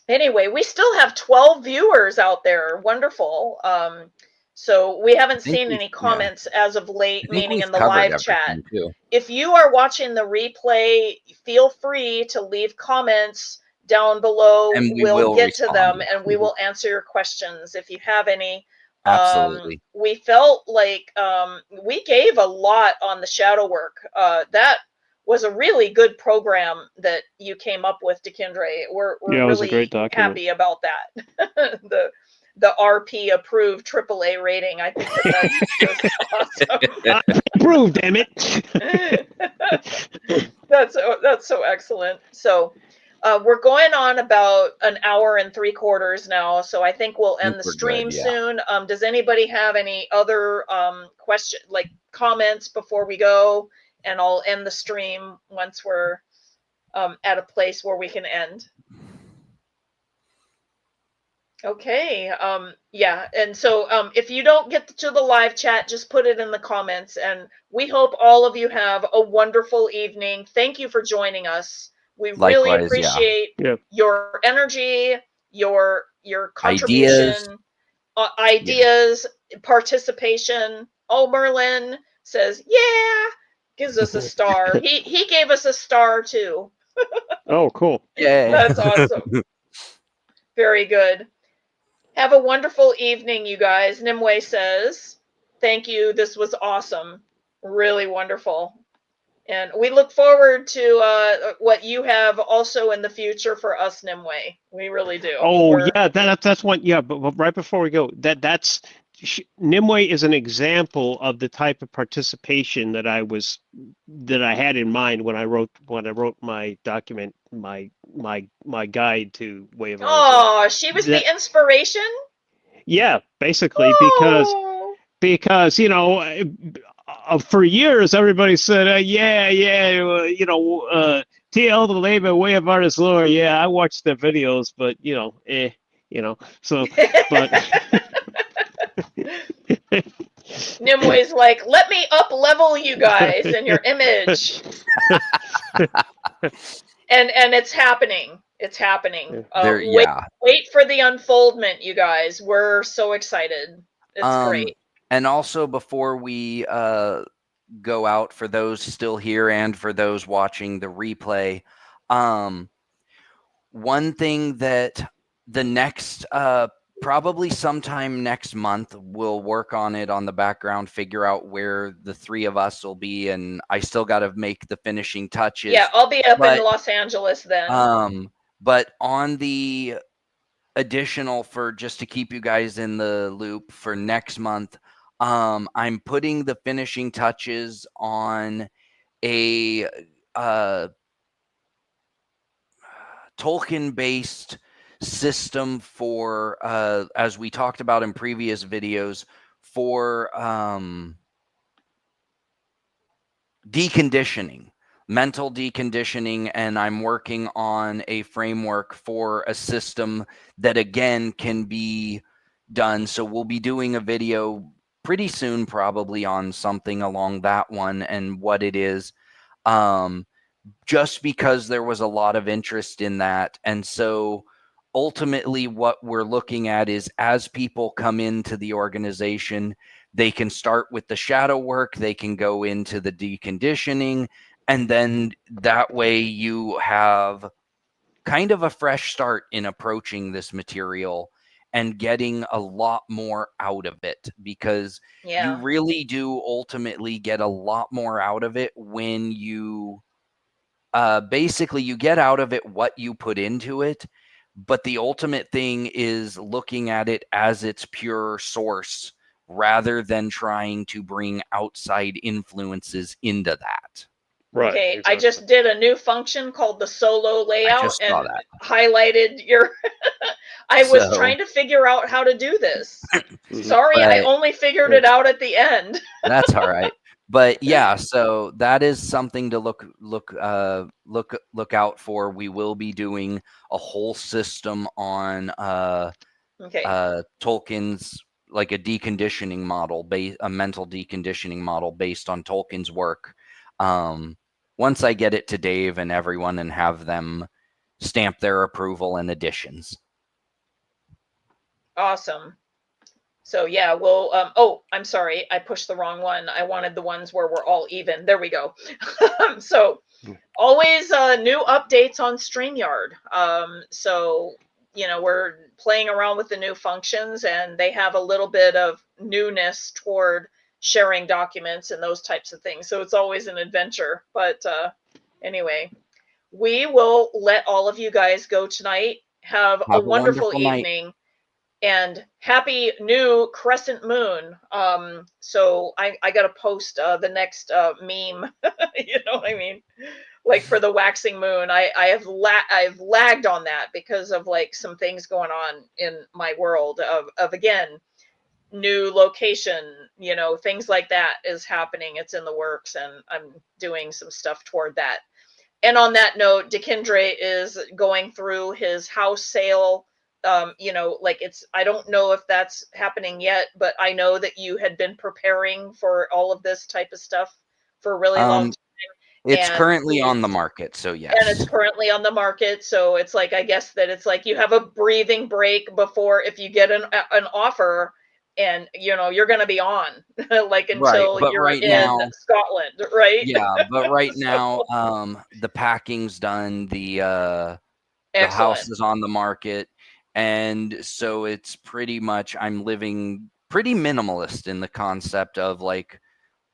anyway, we still have 12 viewers out there. Wonderful. So we haven't seen any comments as of late, meaning in the live chat. If you are watching the replay, feel free to leave comments down below. And we'll get to them, and we will answer your questions if you have any. Absolutely. We felt like we gave a lot on the shadow work. That was a really good program that you came up with, Dakyndre. We're really happy about that. The RP approved AAA rating. I think that's just awesome. Approved, damn it. That's so excellent. So, We're going on about an hour and 3/4 now, so I think we'll end the We're stream good, yeah. soon. Does anybody have any other comments before we go? And I'll end the stream once we're at a place where we can end. Okay. Yeah. And so if you don't get to the live chat, just put it in the comments. And we hope all of you have a wonderful evening. Thank you for joining us. We really Likewise, appreciate Yeah. your energy, your contribution, ideas, participation. Oh, Merlin says, yeah, gives us a star. He gave us a star too. Oh, cool. Yay. That's awesome. Very good. Have a wonderful evening, you guys. Nimue says, thank you. This was awesome. Really wonderful. And we look forward to what you have also in the future for us, Nimue. We really do. Oh, yeah, that's one. Yeah, but right before we go, Nimue is an example of the type of participation that I had in mind when I wrote my document, my guide to Way of Arda. Oh, she was the inspiration? Yeah, basically, because for years everybody said, TL the Labor Way of Arda's lore. Yeah, I watched their videos, but so but. Nimue's like, let me up level you guys in your image. and it's happening. It's happening. Wait for the unfoldment, you guys. We're so excited. It's great. And also, before we go out, for those still here and for those watching the replay, one thing that the next probably sometime next month, we'll work on it on the background, figure out where the three of us will be, and I still got to make the finishing touches. Yeah, I'll be up in Los Angeles then. But on the additional, for just to keep you guys in the loop for next month, I'm putting the finishing touches on a Tolkien-based system for, as we talked about in previous videos, for deconditioning, mental deconditioning, and I'm working on a framework for a system that, again, can be done. So we'll be doing a video pretty soon, probably, on something along that one and what it is. Just because there was a lot of interest in that. And so ultimately what we're looking at is, as people come into the organization, they can start with the shadow work, they can go into the deconditioning, and then that way you have kind of a fresh start in approaching this material and getting a lot more out of it, because you really do ultimately get a lot more out of it when you basically you get out of it what you put into it. But the ultimate thing is looking at it as its pure source rather than trying to bring outside influences into that. Right. Okay, exactly. I just did a new function called the solo layout and highlighted your I was trying to figure out how to do this. Sorry, I only figured it out at the end. That's all right. But yeah, so that is something to look out for. We will be doing a whole system on Tolkien's, like a deconditioning model, a mental deconditioning model based on Tolkien's work. Once I get it to Dave and everyone and have them stamp their approval and additions. Awesome. So yeah, we'll, oh, I'm sorry, I pushed the wrong one. I wanted the ones where we're all even. There we go. So always new updates on StreamYard. So, we're playing around with the new functions, and they have a little bit of newness toward sharing documents and those types of things. So it's always an adventure. But anyway, we will let all of you guys go tonight. Have a wonderful evening. And happy new crescent moon. So I got to post the next meme. You know what I mean? like for the waxing moon. I've lagged on that because of like some things going on in my world of again, new location, you know, things like that is happening. It's in the works, and I'm doing some stuff toward that. And on that note, Dakyndre is going through his house sale. You know, like I don't know if that's happening yet, but I know that you had been preparing for all of this type of stuff for a really long time. It's And currently on the market, so yes. And it's currently on the market, so it's like, I guess that it's like you have a breathing break before, if you get an offer, and you know you're going to be on like until right, you're right in now, Scotland, right? Yeah, but right So, now, the packing's done, the excellent. house is on the market, and so it's pretty much, I'm living pretty minimalist in the concept of like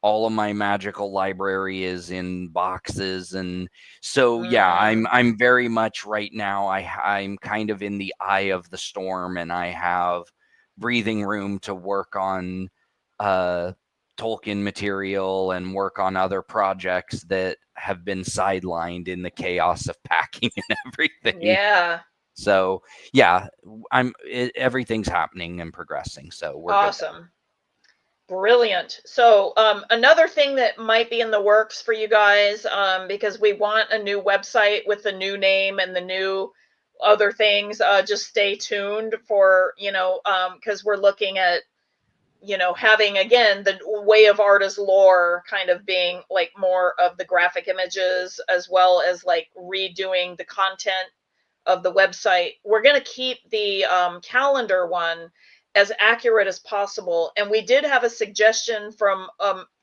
all of my magical library is in boxes, and so yeah, I'm very much right now, I'm kind of in the eye of the storm, and I have breathing room to work on Tolkien material and work on other projects that have been sidelined in the chaos of packing and everything. Yeah. So yeah, everything's happening and progressing, so we're awesome. Good. Brilliant. So another thing that might be in the works for you guys, because we want a new website with the new name and the new other things, just stay tuned for, you know, because we're looking at, you know, having again the Way of Arda's lore kind of being like more of the graphic images, as well as like redoing the content of the website. We're going to keep the calendar one as accurate as possible. And we did have a suggestion from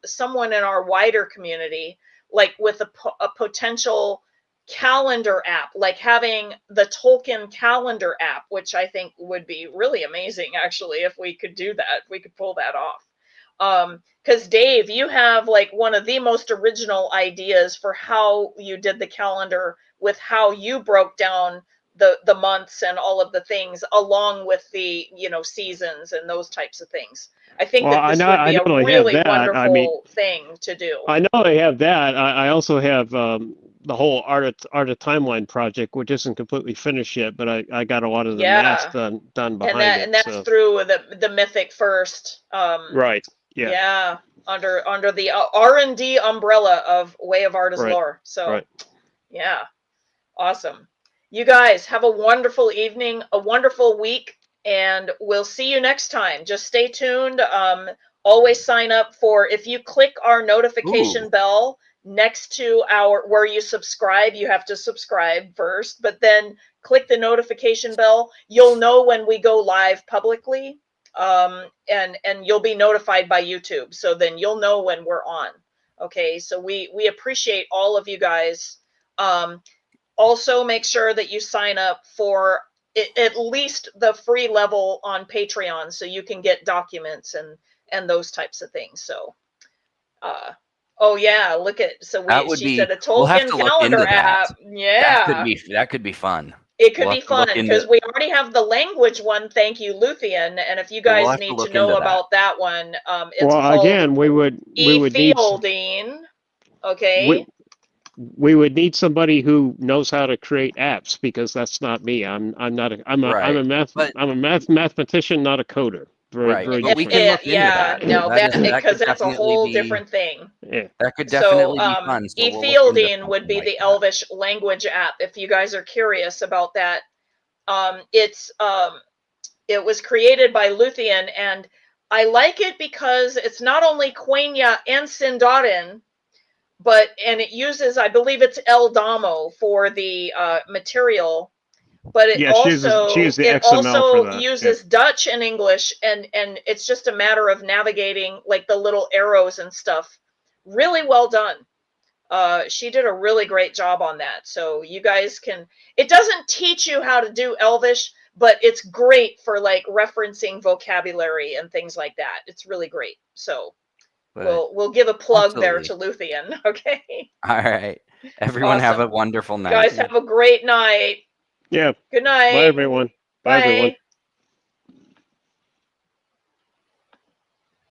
someone in our wider community, like with a potential calendar app, like having the Tolkien calendar app, which I think would be really amazing, actually, if we could do that, if we could pull that off. Because Dave, you have like one of the most original ideas for how you did the calendar, with how you broke down the months and all of the things, along with the, you know, seasons and those types of things. I think that this would be a really wonderful thing to do. I know they have that. I also have the whole Arda Timeline project, which isn't completely finished yet, but I got a lot of the math done behind it. And that's through the Mythic First. Right. Yeah. Yeah. Under the R&D umbrella of Way of Arda's lore. So yeah. Awesome. You guys have a wonderful evening, a wonderful week, and we'll see you next time. Just stay tuned. Always sign up for, if you click our notification bell next to where you subscribe, you have to subscribe first, but then click the notification bell. You'll know when we go live publicly, and you'll be notified by YouTube. So then you'll know when we're on. Okay, so we appreciate all of you guys. Also, make sure that you sign up for at least the free level on Patreon, so you can get documents and those types of things. So, oh yeah, look at, so she said a Tolkien calendar app. Yeah, that could be fun. It could be fun because we already have the language one. Thank you, Luthien. And if you guys need to know about that one, it's called again, we would Feanturi. Okay. We would need somebody who knows how to create apps, because that's not me. I'm a mathematician, not a coder. But we can look into that. No, because that's a whole different thing. Yeah. That could definitely be fun. So Feanturi would be the Elvish language app, if you guys are curious about that. It was created by Luthien, and I like it because it's not only Quenya and Sindarin, and it uses, I believe it's Eldamo for the material, but it also uses Dutch and English, and it's just a matter of navigating like the little arrows and stuff. Really well done. She did a really great job on that. So you guys can, it doesn't teach you how to do Elvish, but it's great for like referencing vocabulary and things like that. It's really great. So we'll give a plug there to Luthien. Okay. All right. Everyone have a wonderful night. You guys have a great night. Yeah. Good night. Bye, everyone. Bye, everyone.